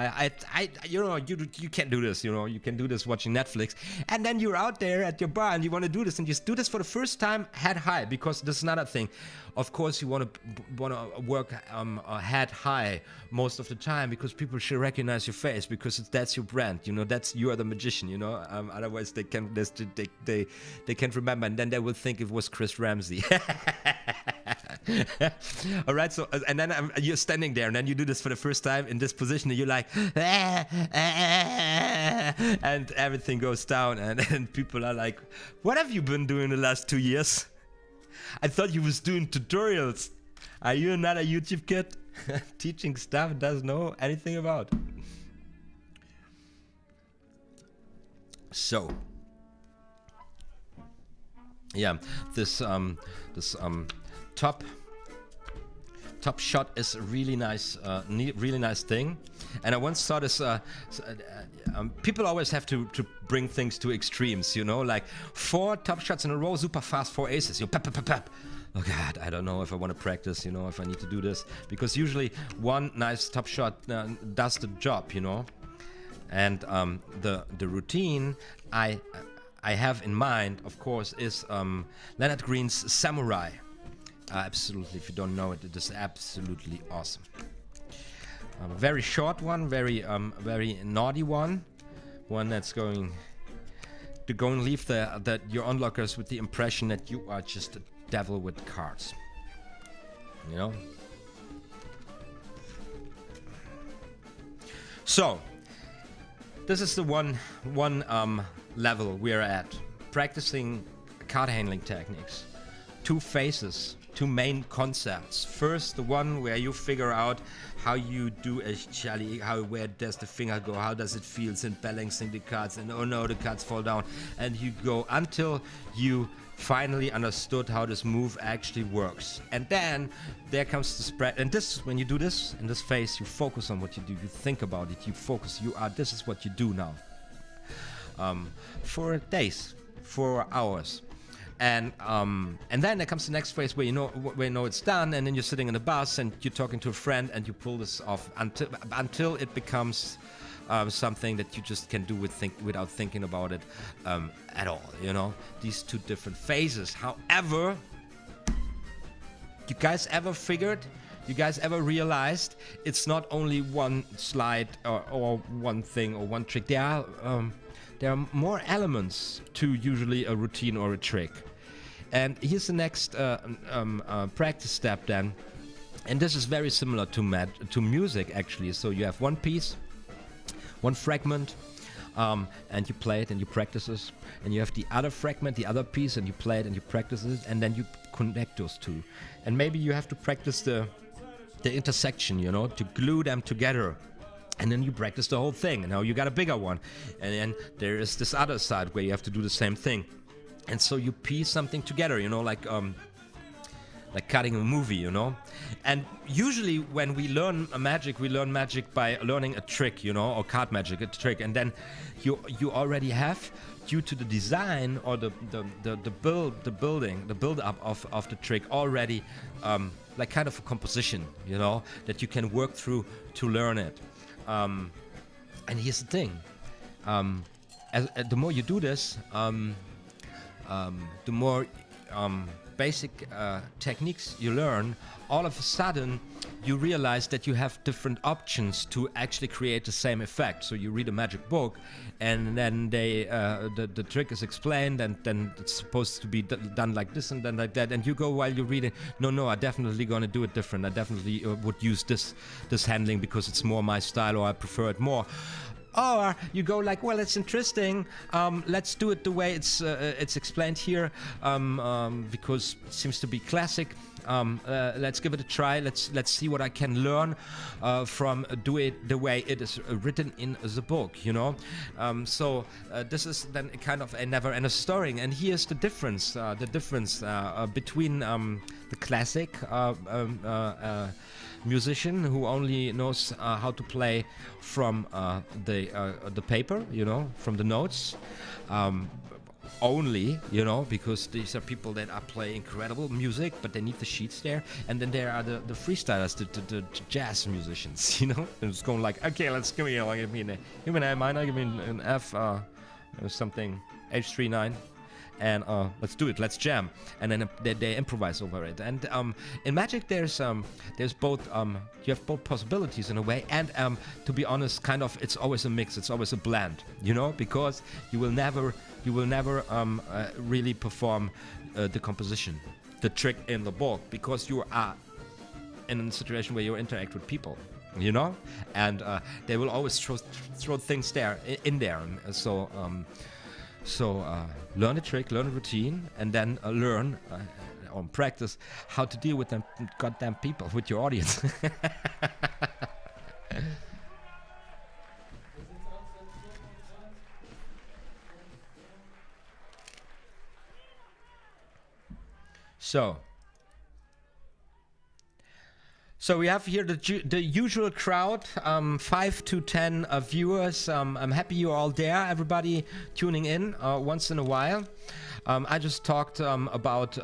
you can't do this, you can do this watching Netflix, and then you're out there at your bar and you want to do this, and you do this for the first time head high, because this is another thing. Of course you want to work head high most of the time, because people should recognize your face, because that's your brand, you are the magician, otherwise they can't remember, and then they will think it was Chris Ramsey. All right, so and then you're standing there, and then you do this for the first time in this position, and you're like, and everything goes down, and people are like, what have you been doing the last 2 years? I thought you was doing tutorials. Are you another YouTube kid teaching stuff doesn't know anything about? So yeah, this top shot is a really nice thing. And I once saw this, people always have to bring things to extremes, like 4 top shots in a row, super fast, 4 aces, pap, pap, pap, pap. Oh God, I don't know if I want to practice, if I need to do this, because usually one nice top shot does the job, And the routine I have in mind, of course, is Leonard Green's Samurai. Absolutely, if you don't know it, it is absolutely awesome. Very short one, very naughty one that's going to leave your onlookers with the impression that you are just a devil with cards. So this is the one level we're at, practicing card handling techniques. 2 phases, 2 main concepts. First, the one where you figure out how you do a chali, where does the finger go, how does it feel in balancing the cards, and oh no, the cards fall down, and you go until you finally understood how this move actually works. And then there comes the spread, and when you do this in this phase, you focus on what you do, you think about it, this is what you do now, for days, for hours. And then there comes the next phase where you know it's done, and then you're sitting in the bus and you're talking to a friend and you pull this off until it becomes something that you just can do without thinking about it at all. These 2 different phases. However, you guys ever realized it's not only one slide or one thing or one trick? There are more elements to usually a routine or a trick. And here's the next practice step then. And this is very similar to music, actually. So you have one piece, one fragment, and you play it and you practice it. And you have the other fragment, the other piece, and you play it and you practice it. And then you connect those 2. And maybe you have to practice the intersection, to glue them together. And then you practice the whole thing, and now you got a bigger one. And then there is this other side where you have to do the same thing. And so you piece something together, like cutting a movie, And usually when we learn magic by learning a trick, or card magic, a trick. And then you already have, due to the design or the build up of the trick already, like kind of a composition, that you can work through to learn it. And here's the thing, the more you do this, the more basic techniques you learn, all of a sudden you realize that you have different options to actually create the same effect. So you read a magic book, and then the trick is explained, and then it's supposed to be done like this and then like that, and you go while you're reading, no, I'm definitely gonna do it different. I definitely would use this handling because it's more my style, or I prefer it more. Or you go like, well, it's interesting. Let's do it the way it's explained here, because it seems to be classic. Let's give it a try. Let's see what I can learn from do it the way it is written in the book. You know, so this is then a kind of a never-ending story. And here's the difference. Between the classic musician who only knows how to play from the paper, you know, from the notes, only, you know, because these are people that are playing incredible music, but they need the sheets there. And then there are the freestylers, the jazz musicians, you know, and it's going like, okay, let's give me an A minor, give me an F, something H39. And let's do it. Let's jam, and then they improvise over it. And in magic, there's both. You have both possibilities in a way, and to be honest, kind of, it's always a mix. It's always a blend, you know, because you will never really perform the composition, the trick in the book, because you are in a situation where you interact with people, you know, and they will always throw things in there. So learn the trick, learn the routine, and then learn or practice how to deal with them goddamn people, with your audience. So we have here the usual crowd, 5 to 10 viewers. I'm happy you're all there, everybody tuning in once in a while. I just talked about you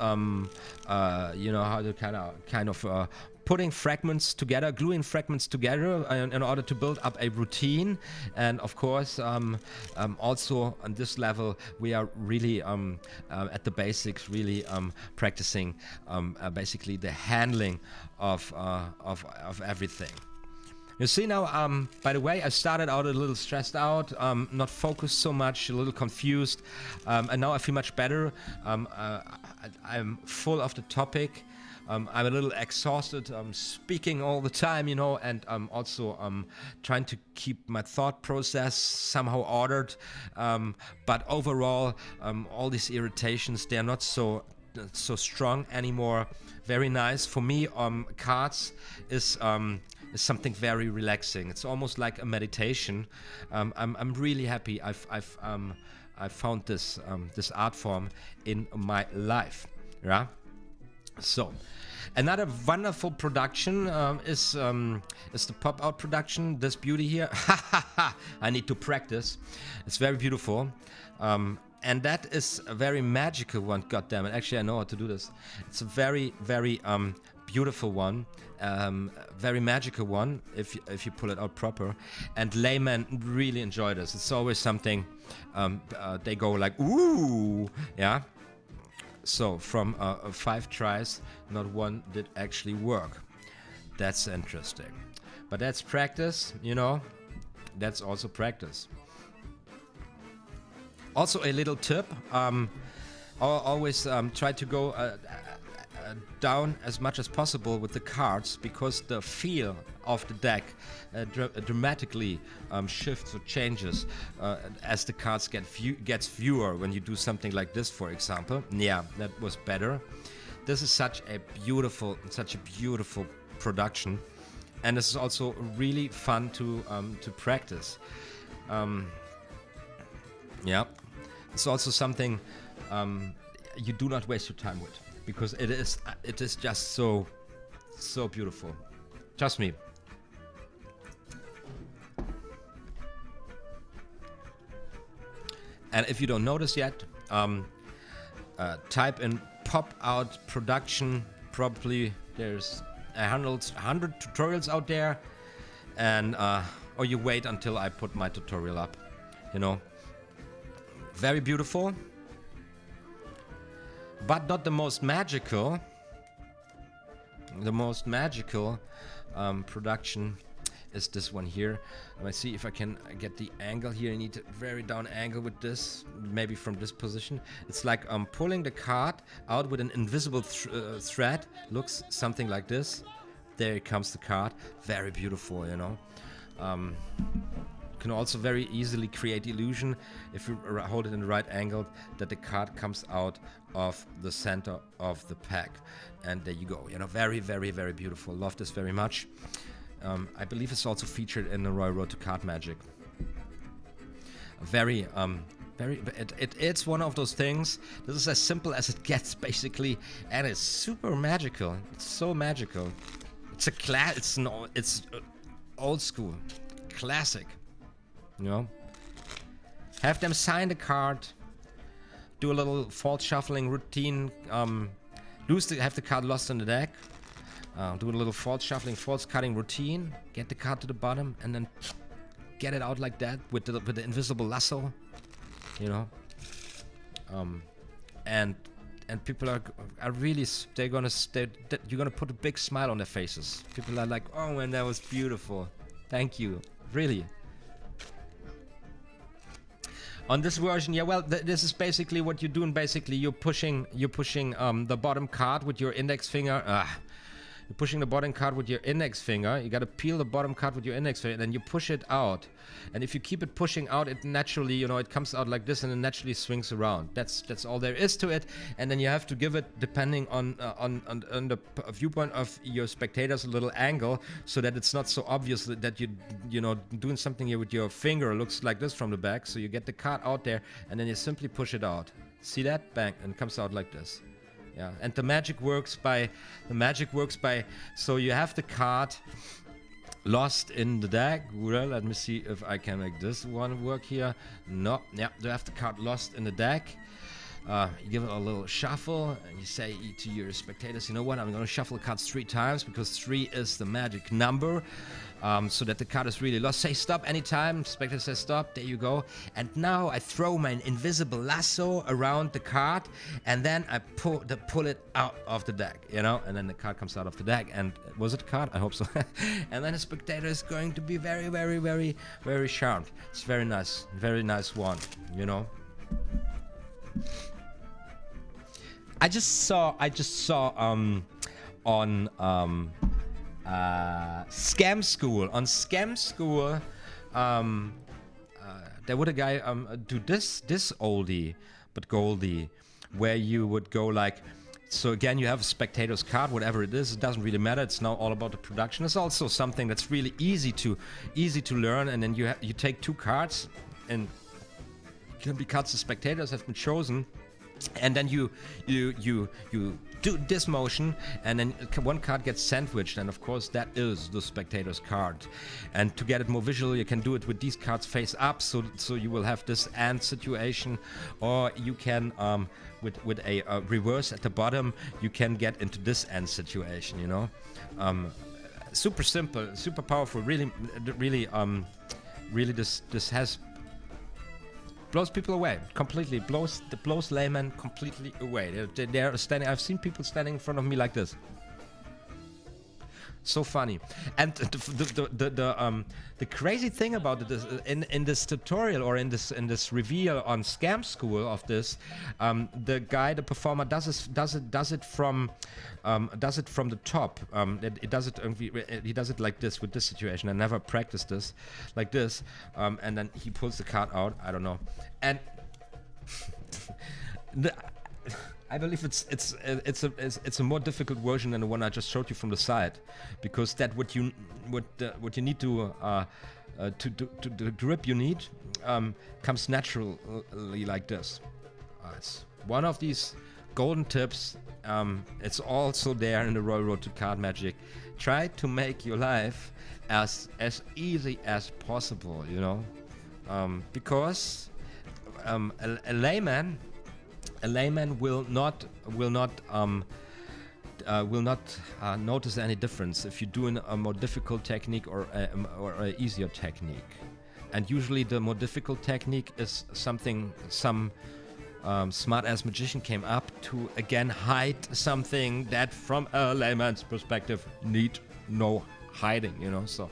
know, how to kind of putting fragments together, gluing fragments together in order to build up a routine. And of course, also on this level, we are really at the basics, really practicing basically the handling of everything. You see now, by the way, I started out a little stressed out, not focused so much, a little confused, and now I feel much better. I'm full of the topic. I'm a little exhausted, speaking all the time, you know, and I'm also trying to keep my thought process somehow ordered. But overall, all these irritations, they're not so strong anymore. Very nice. For me, cards is something very relaxing. It's almost like a meditation. I'm really happy I've found this art form in my life. Yeah. So, another wonderful production is the pop-out production. This beauty here. I need to practice. It's very beautiful. And that is a very magical one, goddammit. Actually, I know how to do this. It's a very, very beautiful one. Very magical one, if you pull it out proper. And laymen really enjoy this. It's always something, they go like, ooh, yeah. So from 5 tries, not one did actually work. That's interesting. But that's practice, you know. That's also practice. Also a little tip, always try to go down as much as possible with the cards, because the feel of the deck dramatically shifts or changes as the cards gets fewer when you do something like this, for example. Yeah, that was better. This is such a beautiful production, and this is also really fun to practice. Yeah, it's also something you do not waste your time with, because it is just so beautiful. Trust me. And if you don't notice yet, type in pop-out production. Probably there's 100 tutorials out there, and or you wait until I put my tutorial up, you know. Very beautiful. but not the most magical. The most magical production is this one here. Let's see if I can get the angle here. I need a very down angle with this, maybe from this position. It's like pulling the card out with an invisible thread. Looks something like this. There comes the card. Very beautiful, you know. Can also very easily create illusion if you hold it in the right angle, that the card comes out of the center of the pack. And there you go, you know, very, very, very beautiful. Love this very much. I believe it's also featured in the Royal Road to Card Magic. It's one of those things. This is as simple as it gets, basically, and it's super magical. It's so magical. It's it's old school, classic. You know, have them sign the card, do a little false shuffling routine, have the card lost in the deck, do a little false shuffling, false cutting routine, get the card to the bottom, and then get it out like that with the invisible lasso, you know. And people are really, you're gonna put a big smile on their faces. People are like, oh man, that was beautiful, thank you, really. On this version, yeah, well, this is basically what you're doing. Basically, you're pushing the bottom card with your index finger. You're pushing the bottom card with your index finger. You got to peel the bottom card with your index finger, and then you push it out. And if you keep it pushing out, it naturally, you know, it comes out like this, and it naturally swings around. That's all there is to it. And then you have to give it, depending on the viewpoint of your spectators, a little angle, so that it's not so obvious that you know, doing something here with your finger looks like this from the back. So you get the card out there, and then you simply push it out. See that? Bang, and it comes out like this. Yeah, and the magic works by, so you have the card lost in the deck. Well, let me see if I can make this one work here. No, yeah, you have the card lost in the deck. You give it a little shuffle, and you say to your spectators, you know what, I'm going to shuffle the cards 3 times, because 3 is the magic number, so that the card is really lost. Say stop anytime, spectator says stop, there you go. And now I throw my invisible lasso around the card, and then I pull it out of the deck, you know, and then the card comes out of the deck. And was it a card? I hope so. And then the spectator is going to be very, very, very, very sharp. It's very nice one, you know. I just saw on Scam School. On Scam School, there would a guy do this oldie but goldie, where you would go like, so again, you have a spectator's card, whatever it is, it doesn't really matter. It's now all about the production. It's also something that's really easy to learn. And then you take 2 cards, and because the spectators have been chosen. And then you do this motion, and then one card gets sandwiched, and of course that is the spectator's card. And to get it more visual, you can do it with these cards face up, so you will have this and situation, or you can with a reverse at the bottom, you can get into this end situation, you know. Super simple, super powerful. Really this has blows people away completely. Blows laymen completely away. They're standing. I've seen people standing in front of me like this. So funny. And the crazy thing about it is, in this tutorial, or in this reveal on Scam School of this, the performer does it from the top. He does it like this with this situation. I never practiced this like this, and then he pulls the card out. I don't know, and I believe it's a more difficult version than the one I just showed you from the side, because that what you need to the grip you need comes naturally like this. It's one of these golden tips. It's also there in the Royal Road to Card Magic. Try to make your life as easy as possible, you know, because a layman will not notice any difference if you're doing a more difficult technique or a easier technique. And usually the more difficult technique is some smart-ass magician came up to again hide something that from a layman's perspective need no hiding, you know. So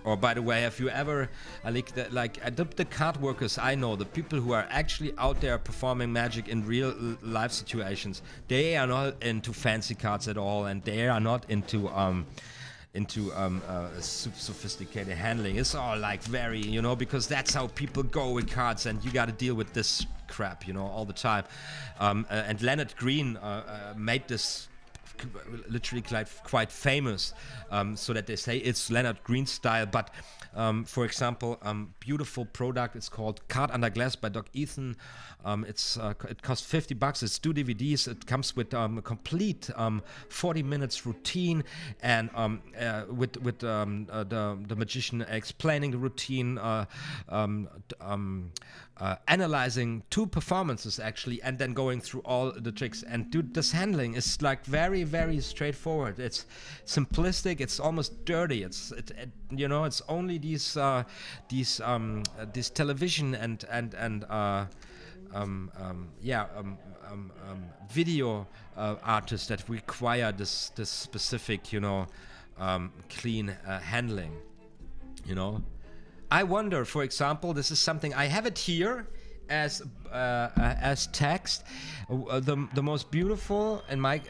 or by the way, have you ever the card workers I know, the people who are actually out there performing magic in real life situations, they are not into fancy cards at all, and they are not into sophisticated handling. It's all like very, you know, because that's how people go with cards, and you got to deal with this crap, you know, all the time. And Leonard Green made this literally quite famous, so that they say it's Leonard Green style. But for example, beautiful product. It's called Card Under Glass by Doc Ethan. It costs $50. It's 2 DVDs. It comes with a complete 40 minutes routine, and with the magician explaining the routine, analyzing 2 performances actually, and then going through all the tricks. And dude, this handling is like very, very straightforward. It's simplistic. It's almost dirty. You know, it's only these television and video artists that require this specific, you know, clean handling, you know. I wonder, for example, this is something I have it here as text. The most beautiful, in my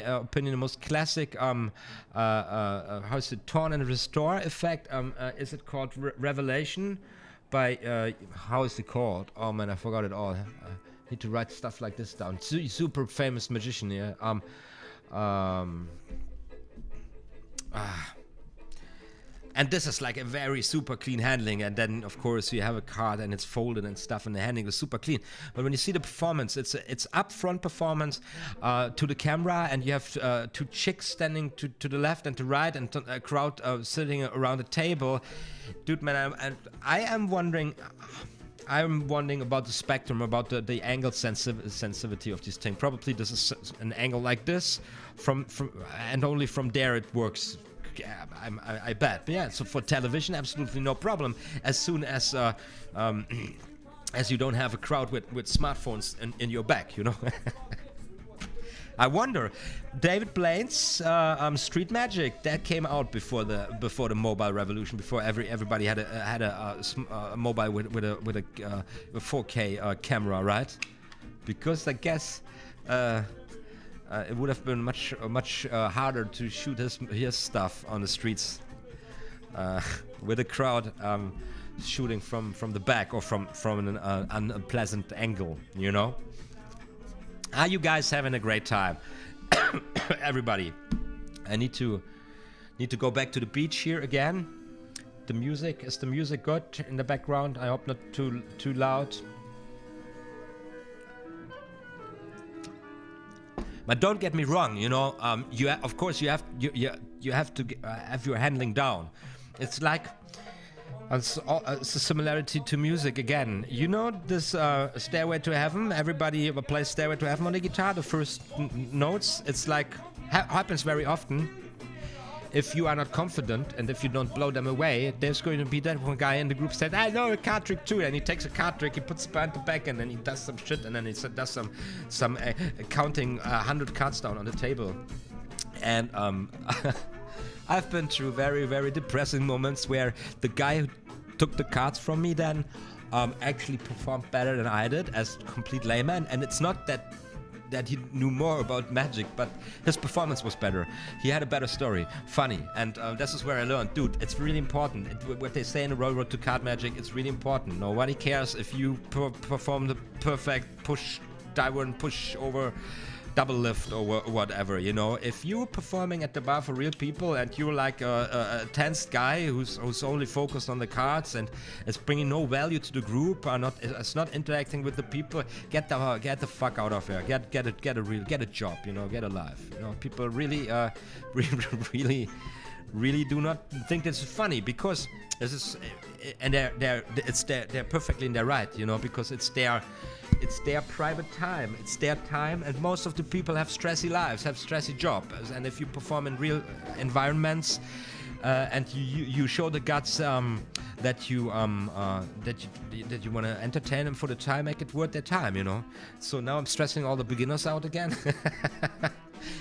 opinion, the most classic how is it, torn and restore effect. Is it called Revelation? By how is it called? Oh man, I forgot it all. Need to write stuff like this down. Super famous magician, yeah. And this is like a very super clean handling, and then of course you have a card and it's folded and stuff, and the handling is super clean. But when you see the performance, it's upfront performance to the camera, and you have 2 chicks standing to the left and to right, and a crowd sitting around the table. Dude, man, I am wondering. I'm wondering about the spectrum, about the angle sensitivity of this thing. Probably this is an angle like this, from and only from there it works. Yeah, I bet. But yeah, so for television, absolutely no problem. As soon as you don't have a crowd with smartphones in your back, you know. I wonder, David Blaine's Street Magic, that came out before the mobile revolution, before everybody had a mobile with a 4K camera, right? Because I guess. It would have been much harder to shoot his stuff on the streets with a crowd shooting from the back or from an unpleasant angle, you know. Are you guys having a great time? Everybody, I need to go back to the beach here again. The music, is the music good in the background? I hope not too loud. But don't get me wrong, you know. Of course you have to have your handling down. It's like it's a similarity to music again. You know this Stairway to Heaven. Everybody plays Stairway to Heaven on the guitar. The first notes. It's like happens very often. If you are not confident and if you don't blow them away, there's going to be that one guy in the group said, I know a card trick too, and he takes a card trick, he puts it behind the back, and then he does some shit, and then he does some counting 100 cards down on the table. And I've been through very, very depressing moments where the guy who took the cards from me then actually performed better than I did as a complete layman, and it's not that he knew more about magic, but his performance was better. He had a better story, funny, and this is where I learned, dude, it's really important. What they say in the Road to Card Magic, it's really important. Nobody cares if you perform the perfect push, dive push over, double lift or whatever, you know. If you're performing at the bar for real people and you're like a tense guy who's only focused on the cards and is bringing no value to the group, is not interacting with the people, get the fuck out of here. Get a job, you know, get a life. You know, people really really do not think this is funny, because this is, and they're perfectly in their right, you know, because it's their private time, it's their time, and most of the people have stressy lives, have stressy jobs, and if you perform in real environments and you show the guts that you want to entertain them for the time, make it worth their time, you know. So now I'm stressing all the beginners out again.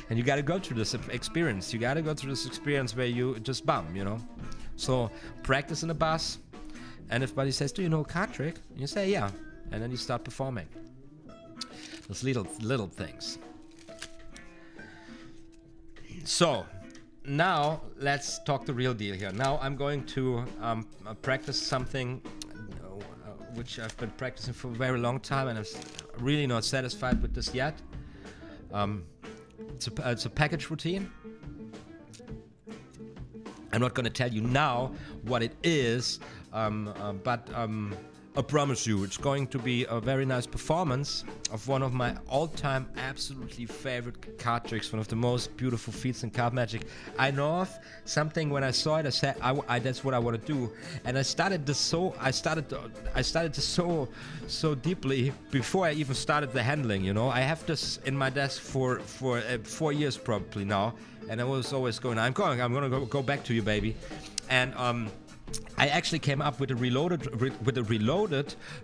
And you got to go through this experience. You got to go through this experience where you just bum, you know. So practice in the bus, and if somebody says, "Do you know a card trick?" And you say, "Yeah," and then you start performing. Those little things. So now let's talk the real deal here. Now I'm going to practice something which I've been practicing for a very long time, and I'm really not satisfied with this yet. It's a package routine. I'm not going to tell you now what it is, but I promise you it's going to be a very nice performance of one of my all-time absolutely favorite card tricks, one of the most beautiful feats in card magic I know of. Something when I saw it, I said, that's what I want to do, and I started this so deeply before I even started the handling. You know, I have this in my desk for 4 years probably now, and I was always going, I'm gonna go back to you, baby, and I actually came up with a reloaded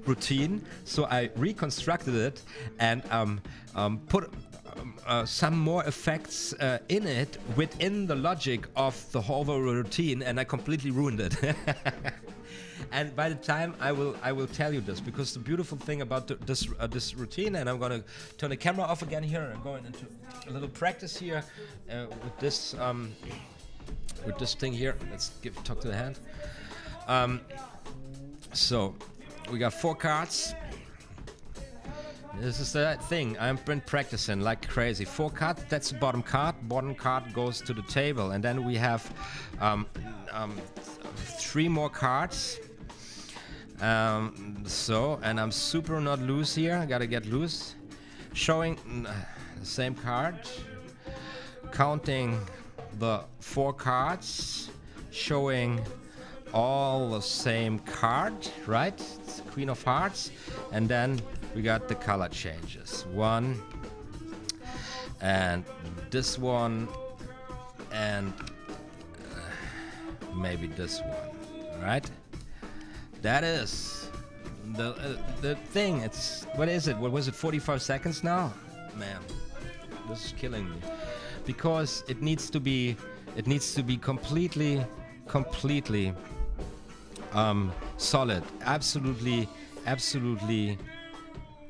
routine, so I reconstructed it and put some more effects in it within the logic of the whole routine, and I completely ruined it. And by the time I will tell you this, because the beautiful thing about this routine, and I'm gonna turn the camera off again here, and I'm going into a little practice here with this thing here. Let's talk to the hand. So we got 4 cards. This is the thing I've been practicing like crazy. 4 cards, that's the bottom card. Bottom card goes to the table, and then we have 3 more cards. And I'm super not loose here. I gotta get loose. Showing the same card, counting the 4 cards, showing all the same card, right? It's Queen of Hearts, and then we got the color changes. 1, and this one, and maybe this one, right? That is the thing. It's, what is it? What was it? 45 seconds now? Man, this is killing me, because it needs to be completely solid, absolutely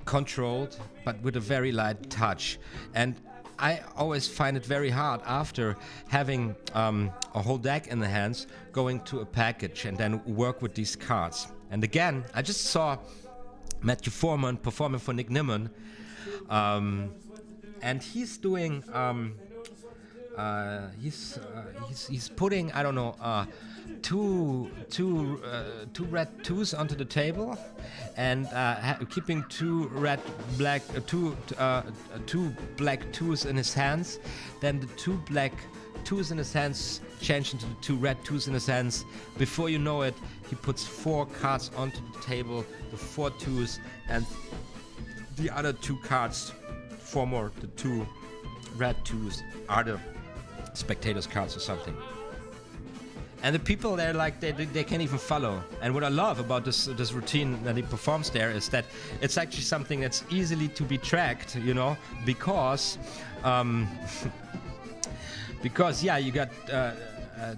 controlled, but with a very light touch. And I always find it very hard after having a whole deck in the hands, going to a package and then work with these cards. And again, I just saw Matthew Foreman performing for Nick Nimmin, and he's doing he's putting, I don't know, two red 2s onto the table, and keeping two black 2s in his hands. Then the 2 black 2s in his hands change into the 2 red 2s in his hands. Before you know it, he puts 4 cards onto the table, the 4 2s, and the other 2 cards, 4 more, the 2 red 2s are the spectators' cards or something. And the people there, like, they can't even follow. And what I love about this routine that he performs there is that it's actually something that's easily to be tracked, you know, because yeah, you got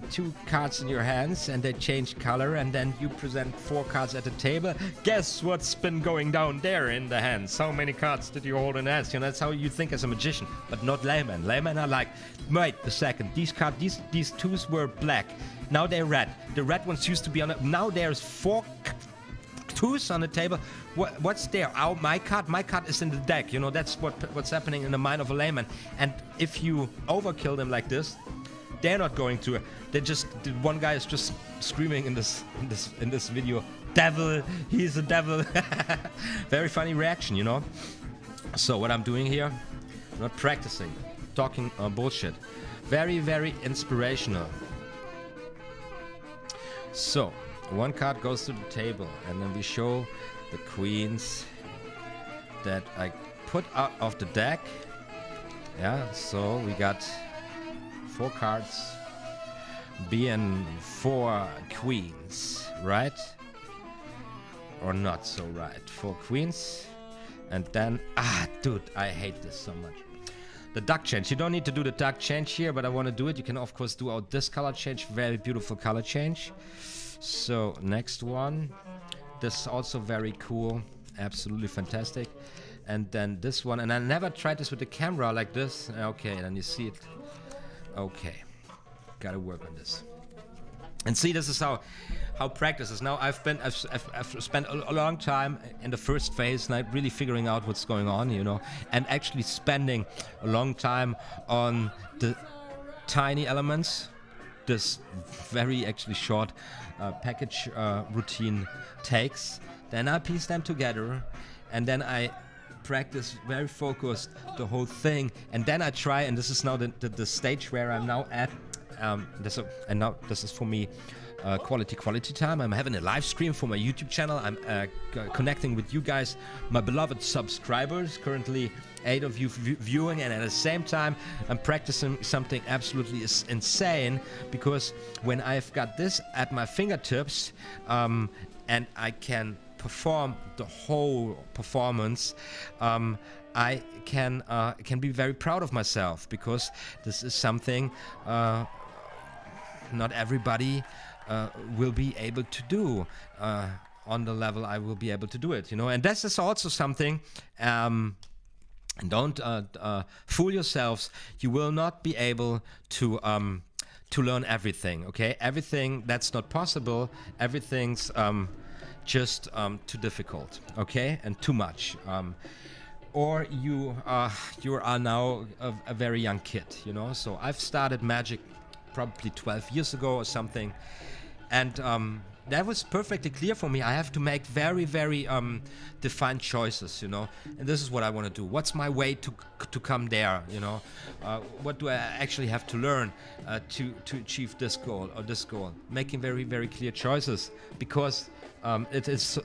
2 cards in your hands, and they change color, and then you present 4 cards at the table. Guess what's been going down there in the hands? How many cards did you hold in the hands? You know, that's how you think as a magician, but not laymen. Laymen are like, wait a second, these 2s were black, now they're red. The red ones used to be on it. Now there's 4 2s on the table. What's there? Oh, my card is in the deck. You know, that's what's happening in the mind of a layman. And if you overkill them like this, they're not going to. They just, one guy is just screaming in this video, "Devil, he's a devil." Very funny reaction, you know. So what I'm doing here, I'm not practicing, talking bullshit. Very, very inspirational. So 1 card goes to the table, and then we show the queens that I put out of the deck. Yeah, so we got 4 cards being 4 queens, right? Or not so right. 4 queens. And then, dude, I hate this so much. The duck change. You don't need to do the duck change here, but I want to do it. You can, of course, do out this color change. Very beautiful color change. So, next one. This is also very cool. Absolutely fantastic. And then this one. And I never tried this with the camera like this. Okay, then you see it. Okay. Gotta work on this. And see, this is how practice is. Now I've spent a long time in the first phase, like really figuring out what's going on, you know, and actually spending a long time on the tiny elements. This very actually short package routine takes. Then I piece them together, and then I practice very focused the whole thing, and then I try. And this is now the stage where I'm now at. Now this is for me quality time. I'm having a live stream for my YouTube channel. I'm connecting with you guys, my beloved subscribers. Currently 8 of you viewing, and at the same time I'm practicing something absolutely insane, because when I've got this at my fingertips and I can perform the whole performance, I can be very proud of myself, because this is something not everybody will be able to do on the level I will be able to do it, you know. And this is also something, don't fool yourselves. You will not be able to learn everything, okay? Everything, that's not possible. Everything's just too difficult, okay? And too much. Or you are now a very young kid, you know. So I've started magic probably 12 years ago or something, and that was perfectly clear for me. I have to make very defined choices, you know, and this is what I want to do. What's my way to come there, you know? What do I actually have to learn to achieve this goal or this goal? Making very clear choices, because it is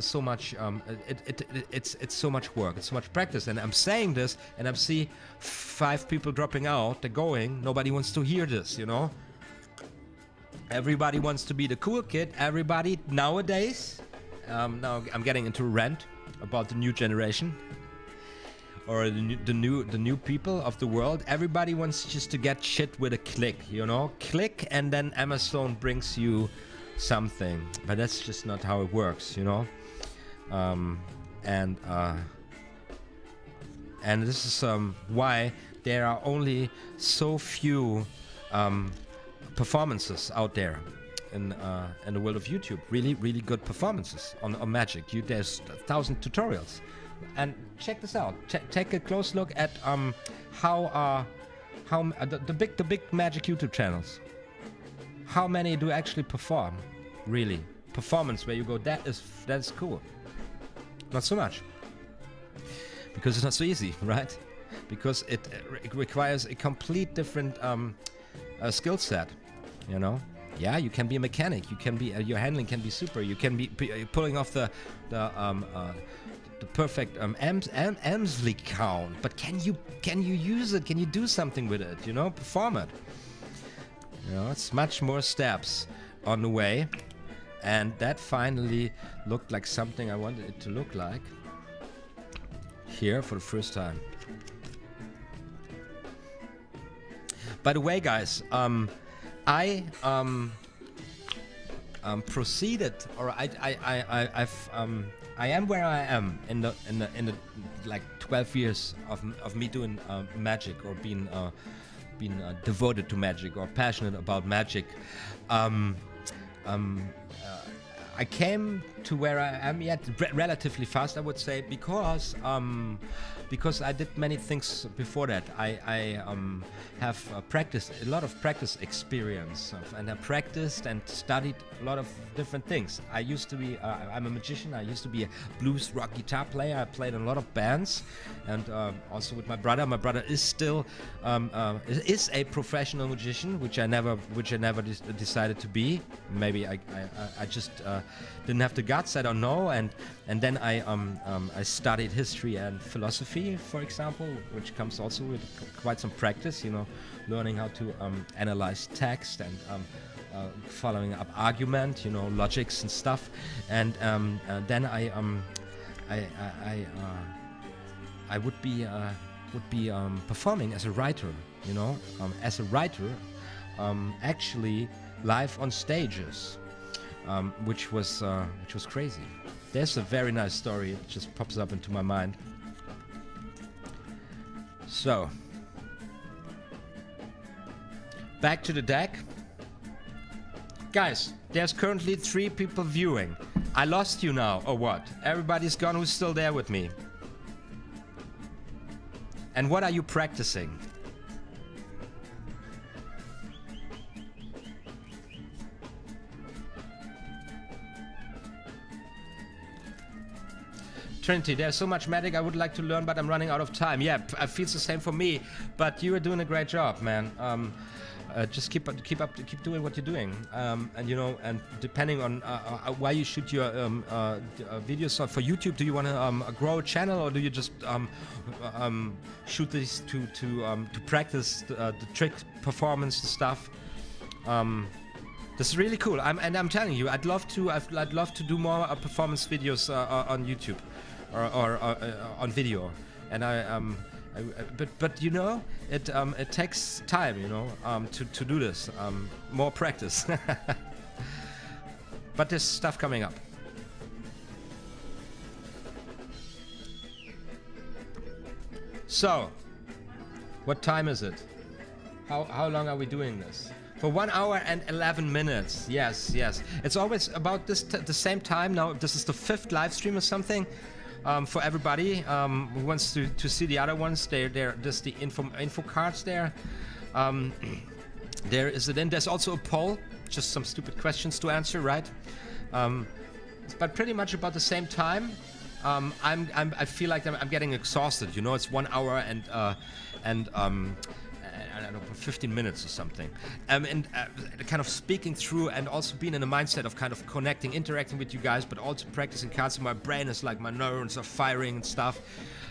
so much it's so much work, it's so much practice. And I'm saying this, and I see 5 people dropping out. They're going. Nobody wants to hear this, you know. Everybody wants to be the cool kid. Everybody nowadays. Now I'm getting into a rant about the new generation, or the new people of the world. Everybody wants just to get shit with a click, you know. Click, and then Amazon brings you something, but that's just not how it works, you know. And this is why there are only so few performances out there in the world of YouTube. Really good performances on magic. There's 1,000 tutorials, and check this out. Take a close look at how the big magic YouTube channels. How many do actually perform? Really, performance where you go, that is cool. Not so much, because it's not so easy, right? Because it requires a complete different skill set, you know. Yeah, you can be a mechanic. You can be your handling can be super. You can be pulling off the perfect Emsley count. But can you use it? Can you do something with it? You know, perform it. You know, it's much more steps on the way, and that finally looked like something I wanted it to look like here for the first time. By the way, guys, I proceeded, or I am where I am in the like 12 years of me doing magic, or being devoted to magic, or passionate about magic. I came to where I am yet relatively fast, I would say, because I did many things before that. I have practiced a lot of practice experience, and I practiced and studied a lot of different things. I used to be I'm a magician. I used to be a blues rock guitar player. I played in a lot of bands, and also with my brother. My brother is still is a professional magician, which I never decided to be. Maybe I just didn't have the guts. I don't know. And And then I studied history and philosophy, for example, which comes also with quite some practice, you know, learning how to analyze text and following up argument, you know, logics and stuff. And then I would be performing as a writer, you know, as a writer, actually live on stages, which was crazy. There's a very nice story. It just pops up into my mind. So, back to the deck. Guys, there's currently 3 people viewing. I lost you now, or what? Everybody's gone who's still there with me. And what are you practicing? Trinity, there's so much magic I would like to learn, but I'm running out of time. Yeah, it feels the same for me. But you are doing a great job, man. Just keep doing what you're doing. And you know, and depending on why you shoot your videos for YouTube, do you want to grow a channel, or do you just shoot this to practice the trick performance and stuff? This is really cool. I'm telling you, I'd love to do more performance videos on YouTube. Or on video, and but you know, it takes time, you know, to do this, more practice. But there's stuff coming up. So, what time is it? How long are we doing this? For 1 hour and 11 minutes. Yes. It's always about this the same time. Now this is the 5th live stream or something. For everybody who wants to see the other ones, there's the info cards there. There is it in. There's also a poll, just some stupid questions to answer, right? But pretty much about the same time. I feel like I'm getting exhausted. You know, it's 1 hour and I don't know, 15 minutes or something, and kind of speaking through and also being in a mindset of kind of connecting, interacting with you guys, but also practicing cards. So my brain is like, my neurons are firing and stuff,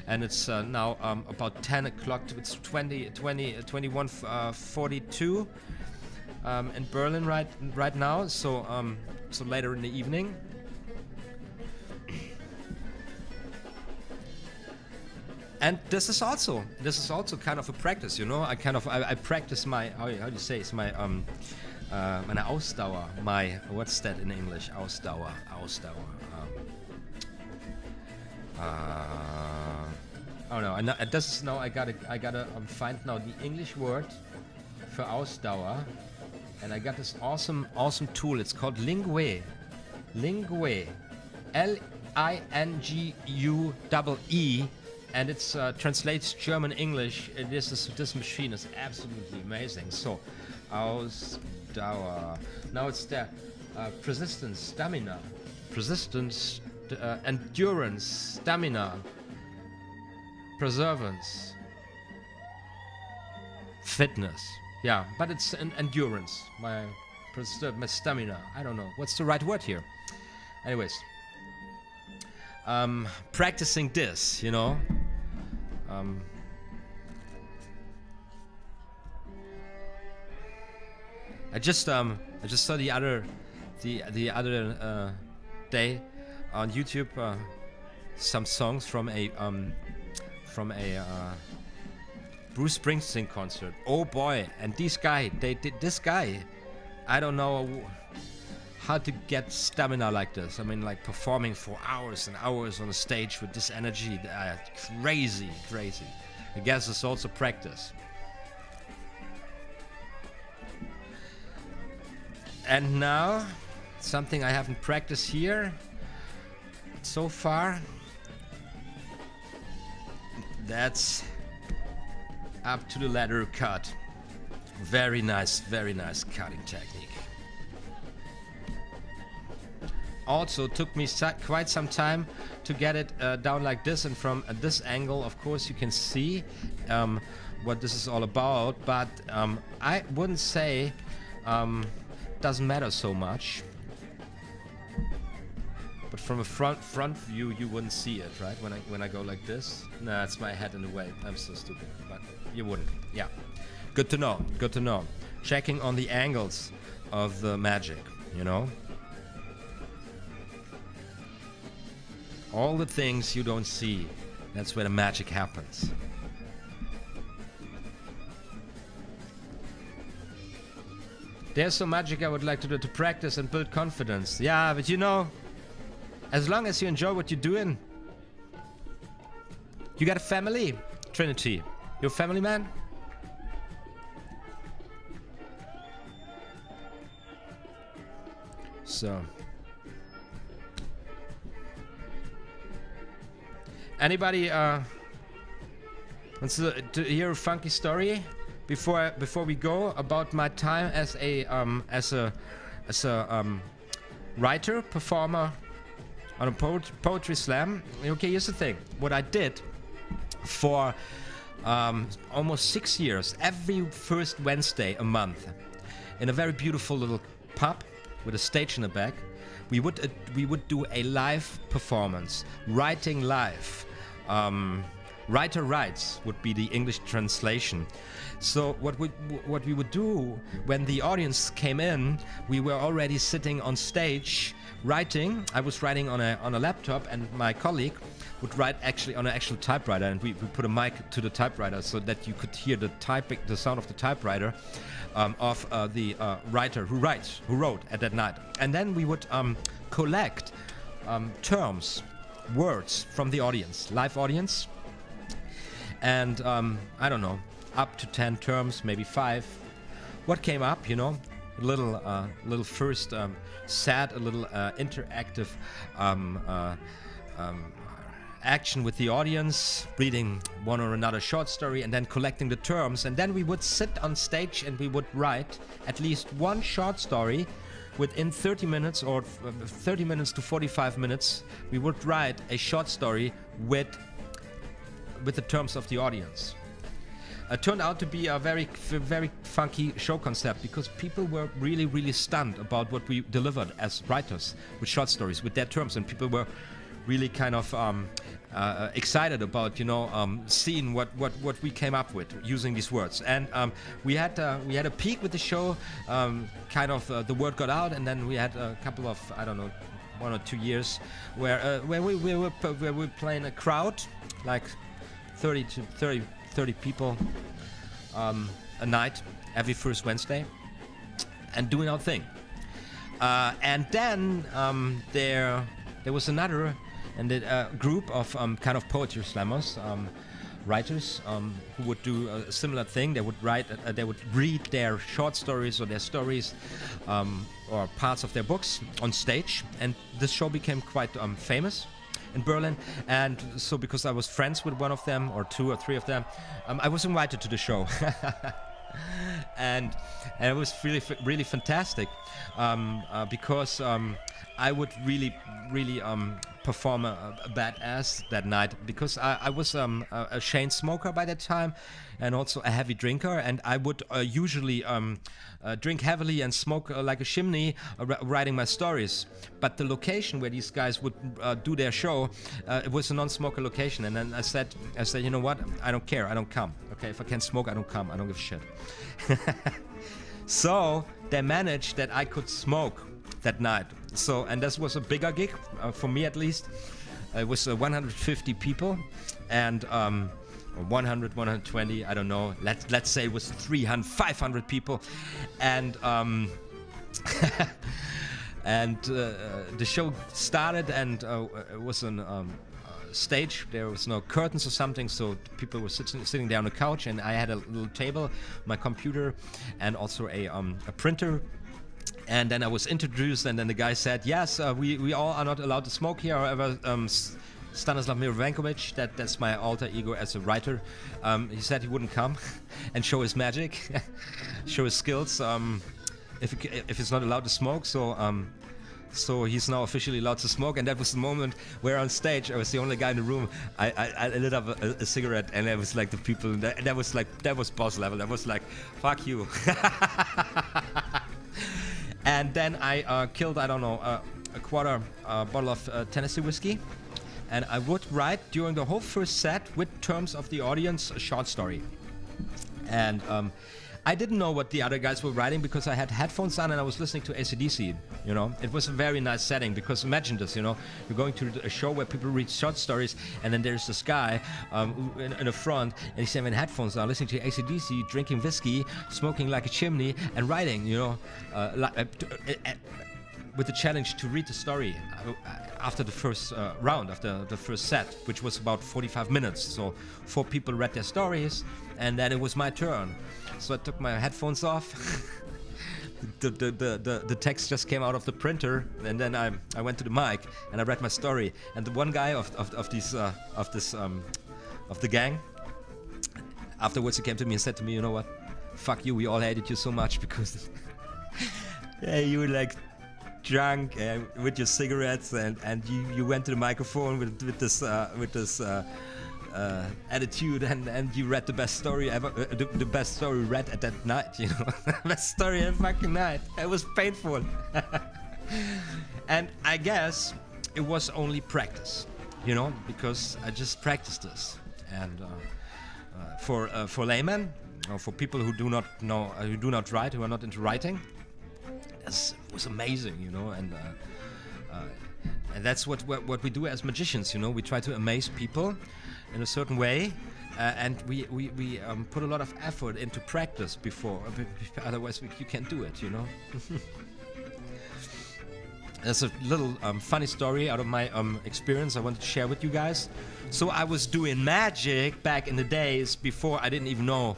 and it's now about 10 o'clock. It's 21:42 in Berlin right now. So so later in the evening. And this is also kind of a practice, you know. I practice my how do you say, it's my meine Ausdauer, my, what's that in English? Ausdauer. Oh no, this is now I gotta find now the English word for Ausdauer, and I got this awesome tool. It's called Lingue, Lingue, Lingue. And it translates German English. This machine is absolutely amazing. So, Ausdauer. Now it's the persistence, stamina, persistence, endurance, stamina, perseverance, fitness. Yeah, but it's an endurance. My stamina. I don't know what's the right word here. Anyways, practicing this, you know. I just saw the other day on YouTube some songs from a Bruce Springsteen concert. Oh boy! And this guy, I don't know how to get stamina like this. I mean, like performing for hours and hours on a stage with this energy. Crazy. I guess it's also practice. And now, something I haven't practiced here so far. That's up to the letter cut. Very nice cutting technique. Also took me quite some time to get it down like this, and from this angle, of course, you can see what this is all about, but I wouldn't say doesn't matter so much, but from a front view you wouldn't see it, right? When I go like this, nah, it's my head in the way. I'm so stupid, but you wouldn't. Yeah, good to know. Good to know. Checking on the angles of the magic, you know. All the things you don't see, that's where the magic happens. There's some magic I would like to do to practice and build confidence. Yeah, but you know, as long as you enjoy what you're doing, you got a family, Trinity. You're a family man? So. Anybody wants to hear a funky story before we go about my time as a writer, performer on a poetry slam? Okay, here's the thing. What I did for almost 6 years, every first Wednesday a month, in a very beautiful little pub with a stage in the back, we would do a live performance, writing live. Writer writes would be the English translation. So what we would do when the audience came in, we were already sitting on stage writing. I was writing on a laptop, and my colleague would write actually on an actual typewriter, and we put a mic to the typewriter so that you could hear the sound of the typewriter of the writer who wrote at that night. And then we would collect terms, words from the audience, live audience, and I don't know, up to 10 terms, maybe 5. What came up, you know, a little first sad, a little interactive action with the audience, reading one or another short story, and then collecting the terms. And then we would sit on stage and we would write at least one short story within 30 minutes or 30 minutes to 45 minutes. We would write a short story with the terms of the audience. It turned out to be a very funky show concept, because people were really stunned about what we delivered as writers with short stories, with their terms, and people were really kind of excited about, you know, seeing what we came up with using these words. And we had a peak with the show. Kind of the word got out, and then we had a couple of, I don't know, 1 or 2 years where we were playing a crowd, like 30 people a night every first Wednesday, and doing our thing. And then there was another group of kind of poetry slammers, writers who would do a similar thing. They would write, they would read their short stories or their stories or parts of their books on stage, and this show became quite famous in Berlin. And so, because I was friends with one of them, or 2 or 3 of them, I was invited to the show. and it was really fantastic, because I would really perform a badass that night, because I was a chain smoker by that time, and also a heavy drinker, and I would usually drink heavily and smoke like a chimney, writing my stories. But the location where these guys would do their show, it was a non-smoker location, and then I said, you know what? I don't care. I don't come. Okay, if I can't smoke, I don't come. I don't give a shit. So they managed that I could smoke that night. So, and this was a bigger gig for me, at least. It was 150 people, and 100, 120, I don't know. Let's say it was 300, 500 people, and and the show started, and it was on stage. There was no curtains or something, so people were sitting there on the couch, and I had a little table, my computer, and also a printer. And then I was introduced, and then the guy said, yes, we all are not allowed to smoke here. However, Stanislav Mirovenkovic, that's my alter ego as a writer, he said he wouldn't come and show his magic, show his skills, if it's not allowed to smoke. So he's now officially allowed to smoke, and that was the moment where on stage I was the only guy in the room. I lit up a cigarette, and it was like the people, that was boss level. That was like, fuck you. And then I killed, I don't know, a quarter bottle of Tennessee whiskey, and I would write during the whole first set, with terms of the audience, a short story. And I didn't know what the other guys were writing because I had headphones on and I was listening to AC/DC. You know, it was a very nice setting because imagine this. You know, you're going to a show where people read short stories, and then there's this guy in the front, and he's having headphones on, listening to AC/DC, drinking whiskey, smoking like a chimney, and writing. You know, with the challenge to read the story after the first round, after the first set, which was about 45 minutes. So 4 people read their stories, and then it was my turn. So I took my headphones off. The text just came out of the printer, and then I went to the mic and I read my story. And the one guy of the gang, afterwards he came to me and said to me, "You know what? Fuck you. We all hated you so much because yeah, you were like drunk with your cigarettes, and you went to the microphone with this attitude, and you read the best story ever, the best story read at that night, you know." Best story of fucking night. It was painful. And I guess it was only practice, you know, because I just practiced this. And for laymen, or for people who do not know, who do not write, who are not into writing, this was amazing, you know. And that's what we do as magicians, you know. We try to amaze people in a certain way, and we put a lot of effort into practice before, otherwise you can't do it, you know. There's a little funny story out of my experience I wanted to share with you guys. So I was doing magic back in the days before I didn't even know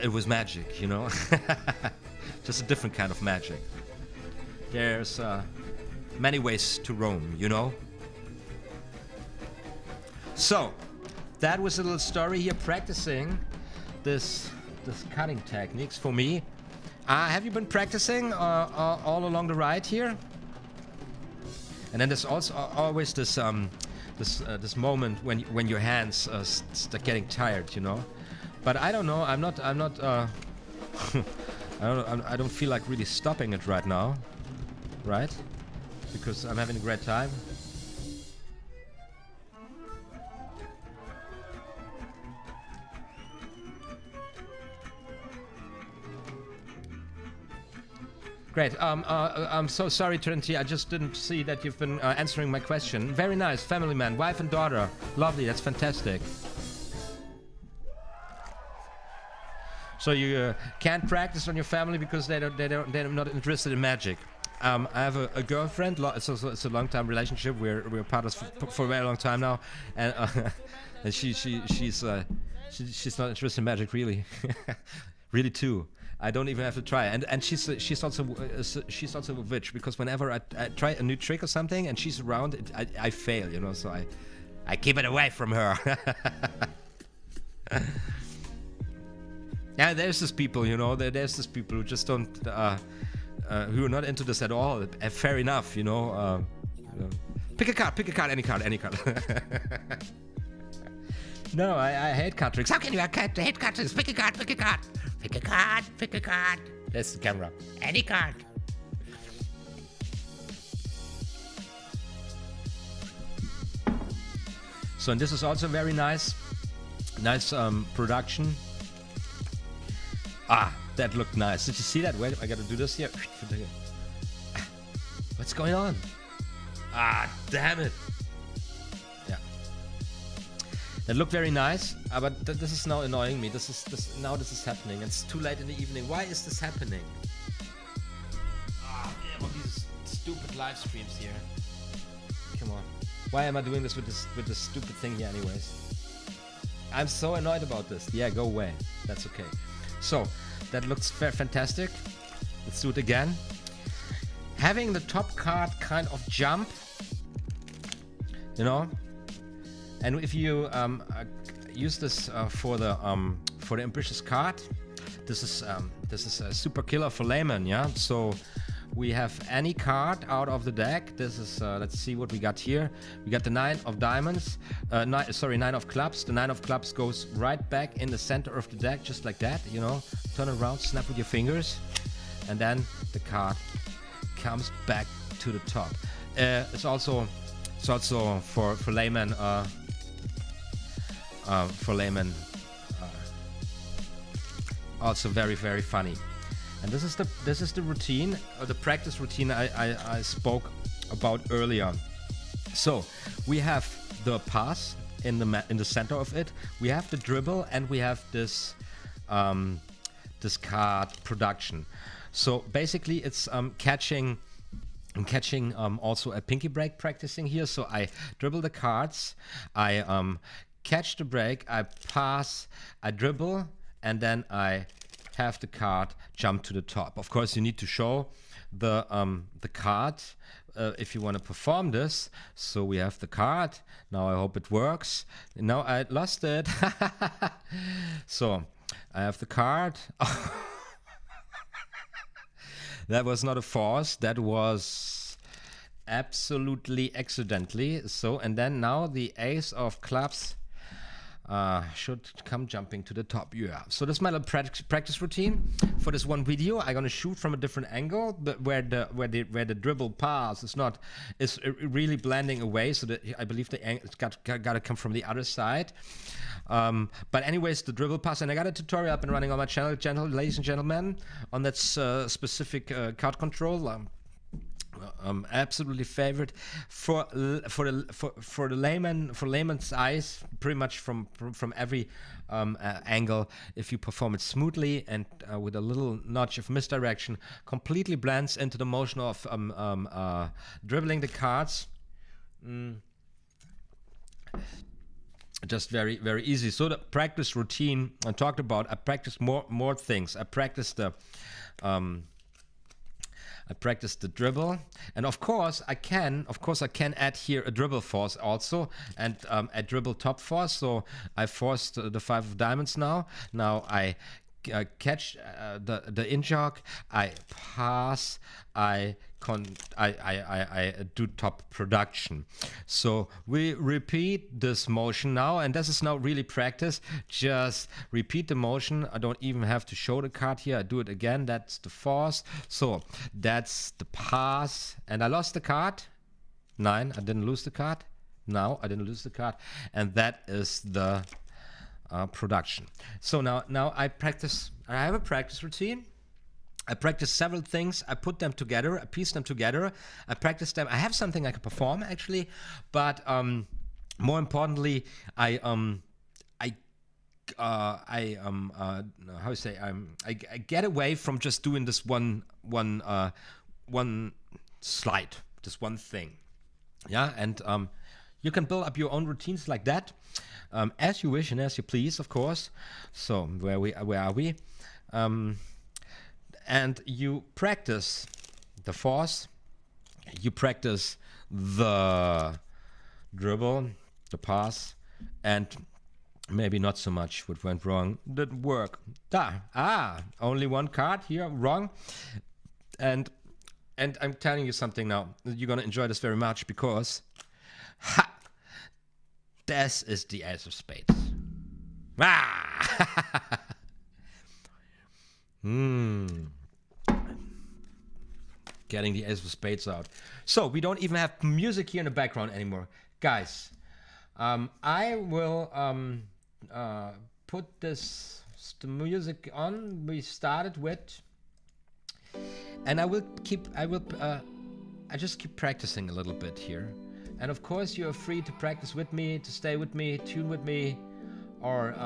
it was magic, you know. Just a different kind of magic. There's many ways to roam, you know. So that was a little story here, practicing this cutting techniques for me. Have you been practicing all along the ride here? And then there's also always this this moment when your hands start getting tired, you know. But I don't know. I'm not. I don't feel like really stopping it right now, right? Because I'm having a great time. Great. I'm so sorry, Trinity. I just didn't see that you've been answering my question. Very nice. Family man, wife and daughter. Lovely. That's fantastic. So you can't practice on your family because they're not interested in magic. I have a girlfriend. It's a long-time relationship. We're partners for a very long time now, and she's not interested in magic really, really too. I don't even have to try, and she's also a witch, because whenever I try a new trick or something and she's around, I fail, you know. So I keep it away from her. Yeah, there's this people, you know. There's this people who just don't, who are not into this at all. Fair enough, you know. Pick a card, any card. No, I hate card tricks. How can you hate card tricks? Pick a card. Pick a card. There's the camera. Any card. So, and this is also very nice production. Ah, that looked nice. Did you see that? Wait, I gotta do this here. What's going on? Ah, damn it. Yeah. That looked very nice, but this is now annoying me. This is happening. It's too late in the evening. Why is this happening? Ah, damn, all these stupid live streams here. Come on. Why am I doing this with this stupid thing here anyways? I'm so annoyed about this. Yeah, go away. That's okay. So, that looks fantastic. Let's do it again. Having the top card kind of jump, you know, and if you use this for the ambitious card, this is a super killer for layman, yeah. So we have any card out of the deck. This is let's see what we got here. We got the 9 of diamonds, 9 of clubs. The 9 of clubs goes right back in the center of the deck, just like that, you know. Turn around, snap with your fingers, and then the card comes back to the top. It's also for laymen. Also very, very funny. And this is the routine, the practice routine I spoke about earlier. So we have the pass in the center of it. We have the dribble, and we have this this card production. So basically, it's catching also a pinky break practicing here. So I dribble the cards, I catch the break, I pass, I dribble, and then I have the card jump to the top. Of course, you need to show the card if you want to perform this. So we have the card. Now I hope it works. Now I lost it. So I have the card. That was not a force. That was absolutely accidentally. So, and then now the ace of clubs should come jumping to the top. Yeah. So this is my little practice routine for this one video. I'm gonna shoot from a different angle, but where the dribble pass is really blending away. So that I believe it's got to come from the other side. But anyways, the dribble pass, and I got a tutorial up and running on my channel, ladies and gentlemen, on that specific card control. Absolutely favorite for the layman's eyes, pretty much from every angle. If you perform it smoothly and with a little notch of misdirection, completely blends into the motion of dribbling the cards. Just very, very easy. So the practice routine I talked about, I practiced more things. I practiced the dribble, and of course I can add here a dribble force also, and a dribble top force. So I forced the 5 of diamonds now. Now I catch the in jog, I pass, I do top production. So we repeat this motion now, and this is now really practice. Just repeat the motion. I don't even have to show the card here. I do it again. That's the force. So that's the pass, and I lost the card. 9. I didn't lose the card. Now I didn't lose the card, and that is the production. So now I practice. I have a practice routine. I practice several things. I put them together. I piece them together. I practice them. I have something I can perform actually, but more importantly, I get away from just doing this one slide, this one thing. Yeah, and you can build up your own routines like that, as you wish and as you please, of course. So where are we? And you practice the force, you practice the dribble, the pass, and maybe not so much what went wrong. Didn't work. Only one card here wrong. And I'm telling you something now. You're gonna enjoy this very much, because this is the ace of spades. Getting the ace of spades out. So we don't even have music here in the background anymore, guys. I will put the music on we started with, and I just keep practicing a little bit here. And of course, you are free to practice with me, to stay with me, tune with me, or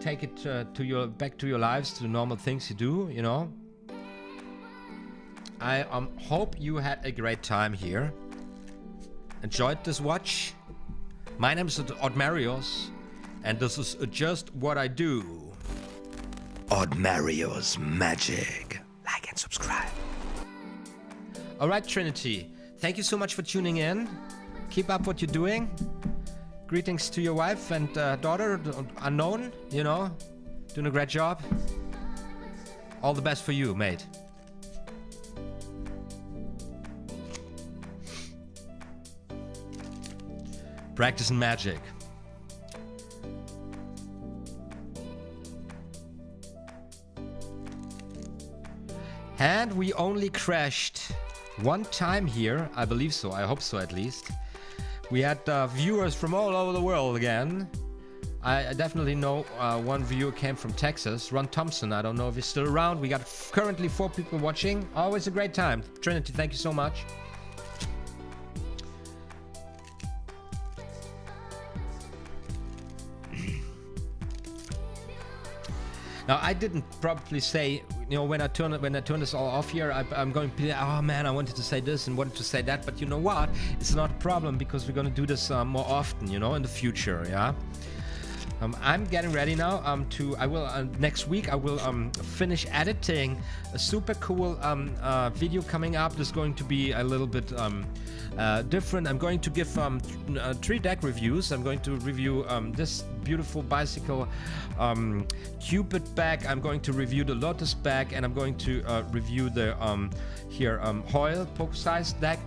take it back to your lives, to the normal things you do, you know. I hope you had a great time here. Enjoyed this watch. My name is OTHMARIUS, and this is just what I do. OTHMARIUS Magic. Like and subscribe. Alright, Trinity. Thank you so much for tuning in. Keep up what you're doing. Greetings to your wife and daughter, unknown, you know, doing a great job. All the best for you, mate. Practicing magic. And we only crashed one time here, I believe so, I hope so at least. We had viewers from all over the world again. I definitely know one viewer came from Texas, Ron Thompson. I don't know if he's still around. We got currently 4 people watching. Always a great time. Trinity, thank you so much. Now, I didn't probably say, you know, when I turn this all off here, I'm going to be, oh man, I wanted to say this and wanted to say that, but you know what? It's not a problem because we're going to do this more often, you know, in the future, yeah? I'm getting ready now next week I will finish editing a super cool video coming up. This is going to be a little bit different. I'm going to give 3 deck reviews. I'm going to review this beautiful bicycle Cupid bag. I'm going to review the Lotus bag, and I'm going to review the Hoyle poker-sized deck.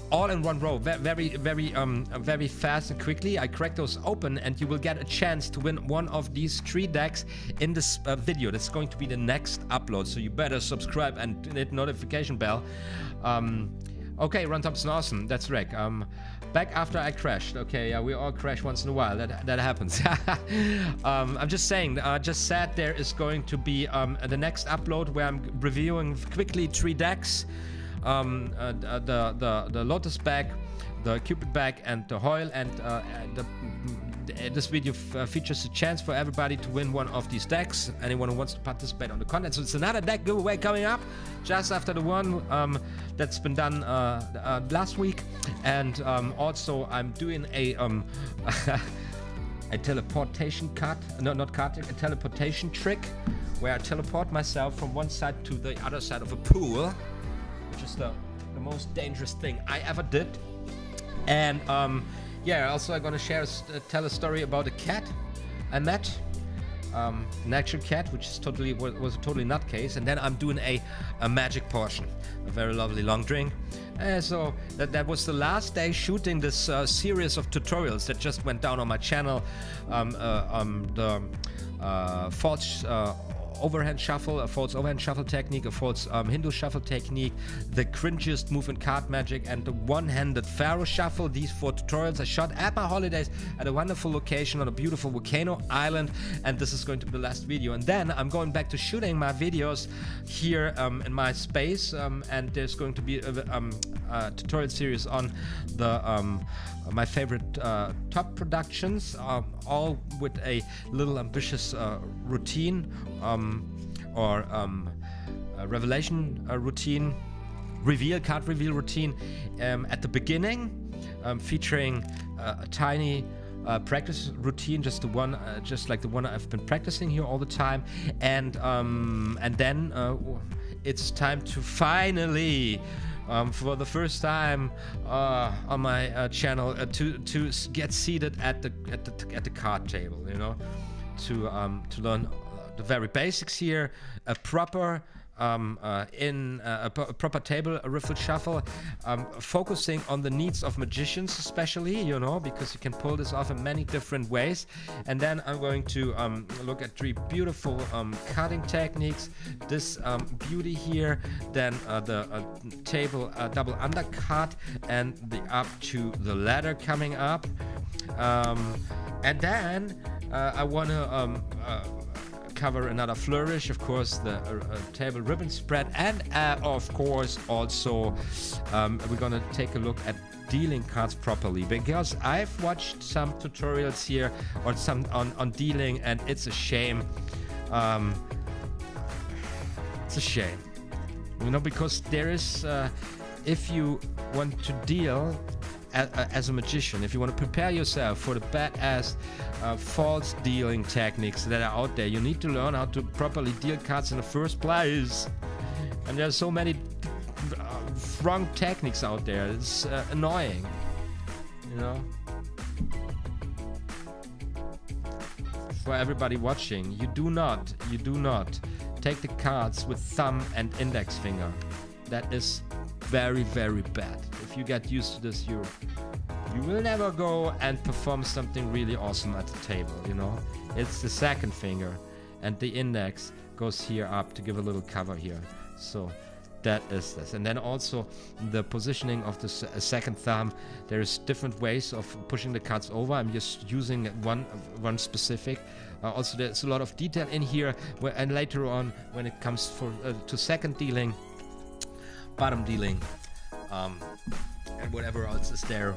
All in one row, very fast and quickly. I crack those open, and you will get a chance to win one of these 3 decks in this video. That's going to be the next upload, so you better subscribe and hit notification bell. Okay, Ron Thompson, awesome. That's Rick. Back after I crashed. Okay, yeah, we all crash once in a while. That happens. I'm just saying. Just said there is going to be the next upload where I'm reviewing quickly 3 decks. The Lotus bag, the Cupid bag, and the Hoyle, and this video features a chance for everybody to win one of these decks. Anyone who wants to participate on the content. So it's another deck giveaway coming up just after the one that's been done last week, and also I'm doing a a teleportation card, no, not card, a teleportation trick where I teleport myself from one side to the other side of a pool, which is the most dangerous thing I ever did. And yeah, also I'm gonna tell a story about a cat I met, an actual cat, which is was a totally nutcase. And then I'm doing a magic portion, a very lovely long drink. So that was the last day shooting this series of tutorials that just went down on my channel. The false overhand shuffle, a false overhand shuffle technique, a false Hindu shuffle technique, the cringiest move in card magic, and the one-handed pharaoh shuffle. These 4 tutorials I shot at my holidays at a wonderful location on a beautiful volcano island, and this is going to be the last video. And then I'm going back to shooting my videos here in my space, and there's going to be a tutorial series on the my favorite top productions, all with a little ambitious routine or a revelation routine, card reveal routine at the beginning, featuring a tiny practice routine, just like the one I've been practicing here all the time, and then it's time to finally, for the first time on my channel, to get seated at the card table, you know, to learn the very basics here, a proper proper table riffle shuffle, focusing on the needs of magicians especially, you know, because you can pull this off in many different ways. And then I'm going to look at 3 beautiful cutting techniques, this beauty here, then the table double undercut, and the up to the ladder coming up, and then I want to cover another flourish, of course, the table ribbon spread, and of course also we're gonna take a look at dealing cards properly, because I've watched some tutorials here or some on dealing, and it's a shame. It's a shame, you know, because there is if you want to deal as a magician, if you want to prepare yourself for the badass false dealing techniques that are out there, you need to learn how to properly deal cards in the first place. And there are so many wrong techniques out there. It's annoying, you know. For everybody watching, you do not take the cards with thumb and index finger. That is very, very bad. If you get used to this, you will never go and perform something really awesome at the table, you know. It's the second finger, and the index goes here up to give a little cover here. So that is this. And then also the positioning of the second thumb, there's different ways of pushing the cards over. I'm just using one specific. Also there's a lot of detail in here, and later on when it comes to second dealing, bottom dealing, and whatever else is there.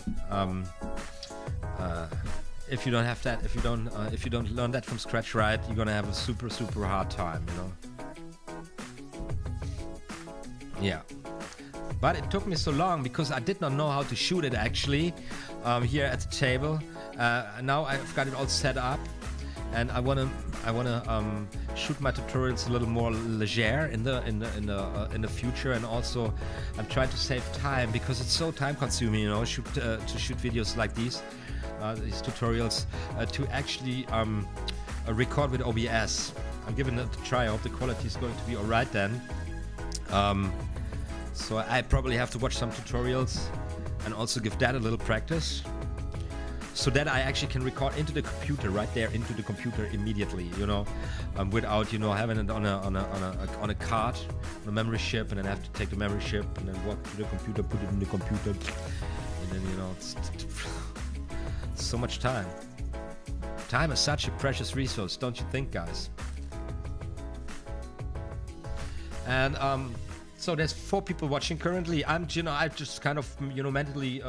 If you don't have that, if you don't learn that from scratch right, you're gonna have a super hard time, you know. Yeah, but it took me so long because I did not know how to shoot it actually here at the table. Now I've got it all set up, and I wanna shoot my tutorials a little more leger in the future, and also I'm trying to save time because it's so time consuming, you know, to shoot videos like these tutorials, to actually record with OBS. I'm giving it a try. I hope the quality is going to be alright then. So I probably have to watch some tutorials and also give that a little practice, so that I actually can record into the computer, right there into the computer immediately, you know, without, you know, having it on a card, on a memory chip, and then have to take the memory chip and then walk to the computer, put it in the computer, and then, you know, it's so much time. Time is such a precious resource, don't you think, guys? And so there's 4 people watching currently. I just kind of, you know, mentally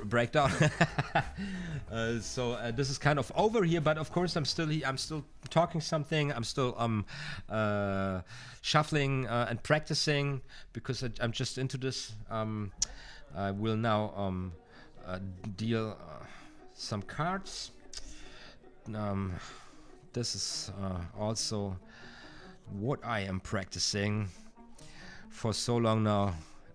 break down. So this is kind of over here, but of course I'm still talking something. I'm still shuffling and practicing because I'm just into this. I will now deal some cards. This is also what I am practicing for so long now,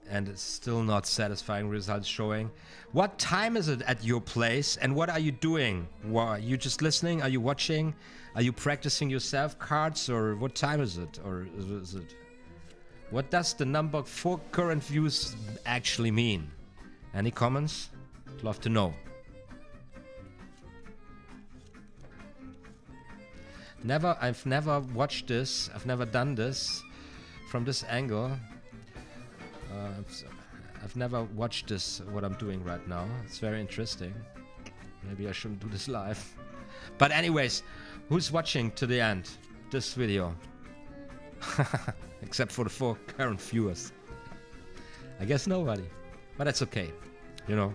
and it's still not satisfying results showing. What time is it at your place, and what are you doing? Are you just listening? Are you watching? Are you practicing yourself cards, or what time is it? Or is it? What does the number 4 current views actually mean? Any comments? I'd love to know. I've never watched this. I've never done this from this angle. I've never watched this, what I'm doing right now. It's very interesting. Maybe I shouldn't do this live. But anyways, who's watching to the end this video? Except for the 4 current viewers. I guess nobody. But that's okay, you know.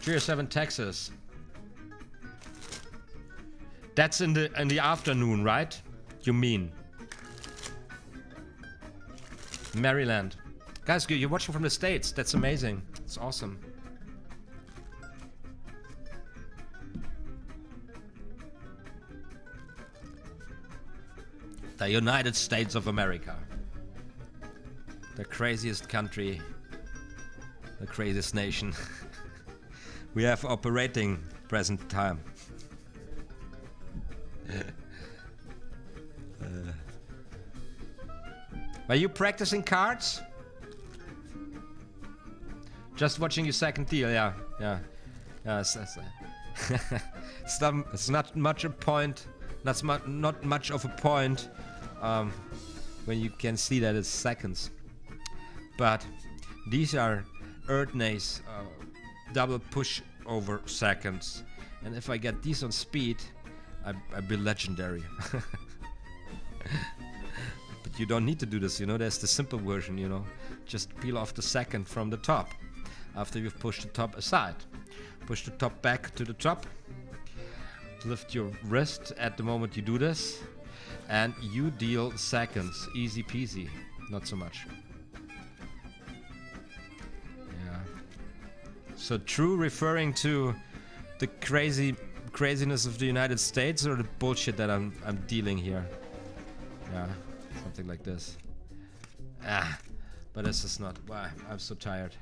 Tier 7 Texas. That's in the afternoon, right? You mean Maryland. Guys, you're watching from the States. That's amazing. It's awesome. The United States of America. The craziest country. The craziest nation. We have operating present time. Are you practicing cards? Just watching your second deal, yeah. It's not much a point. Not much of a point when you can see that it's seconds. But these are Erdnase double push over seconds, and if I get these on speed, I'd be legendary. But you don't need to do this, you know. There's the simple version, you know. Just peel off the second from the top after you've pushed the top aside. Push the top back to the top. Lift your wrist at the moment you do this, and you deal seconds. Easy peasy. Not so much. So true referring to the craziness of the United States, or the bullshit that I'm dealing here? Yeah, something like this. But this is not. Why? I'm so tired.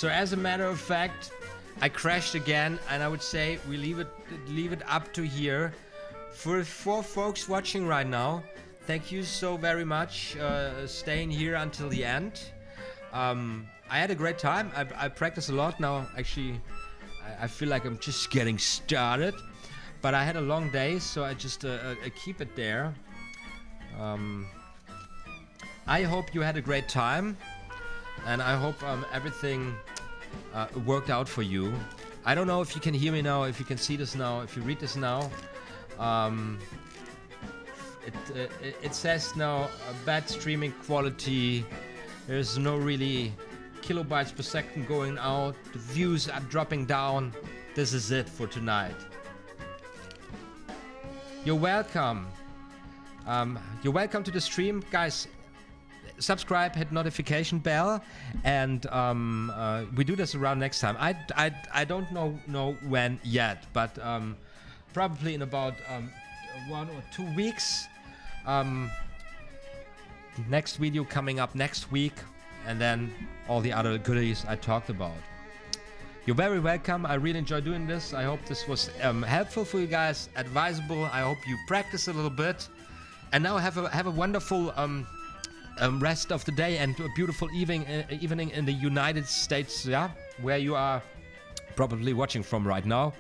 So as a matter of fact, I crashed again, and I would say we leave it up to here. For 4 folks watching right now, thank you so very much staying here until the end. I had a great time. I practiced a lot now. Actually, I feel like I'm just getting started, but I had a long day, so I just keep it there. I hope you had a great time, and I hope everything worked out for you. I don't know if you can hear me now, if you can see this now, if you read this now. It says now bad streaming quality. There's no really kilobytes per second going out. The views are dropping down. This is it for tonight. You're welcome. You're welcome to the stream, guys. Subscribe, hit notification bell, and we do this around next time. I don't know when yet, but probably in about 1 or 2 weeks. Next video coming up next week, and then all the other goodies I talked about. You're very welcome. I really enjoy doing this. I hope this was helpful for you guys, advisable. I hope you practice a little bit, and now have a wonderful rest of the day and a beautiful evening in the United States, yeah, where you are probably watching from right now.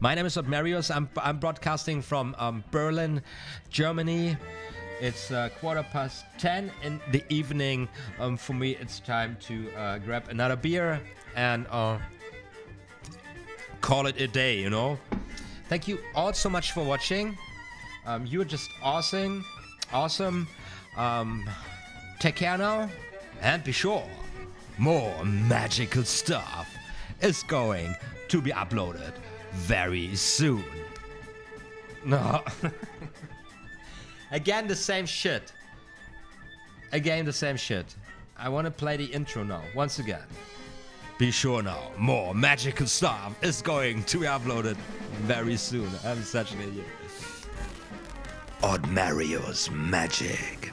My name is OTHMARIUS. I'm broadcasting from Berlin, Germany. It's 10:15 in the evening. For me, it's time to grab another beer and call it a day, you know. Thank you all so much for watching. You're just awesome. Take care now, and be sure, more magical stuff is going to be uploaded very soon. No. Again, the same shit. I want to play the intro now, once again. Be sure now, more magical stuff is going to be uploaded very soon. I'm such an idiot. OTHMARIUS Magic.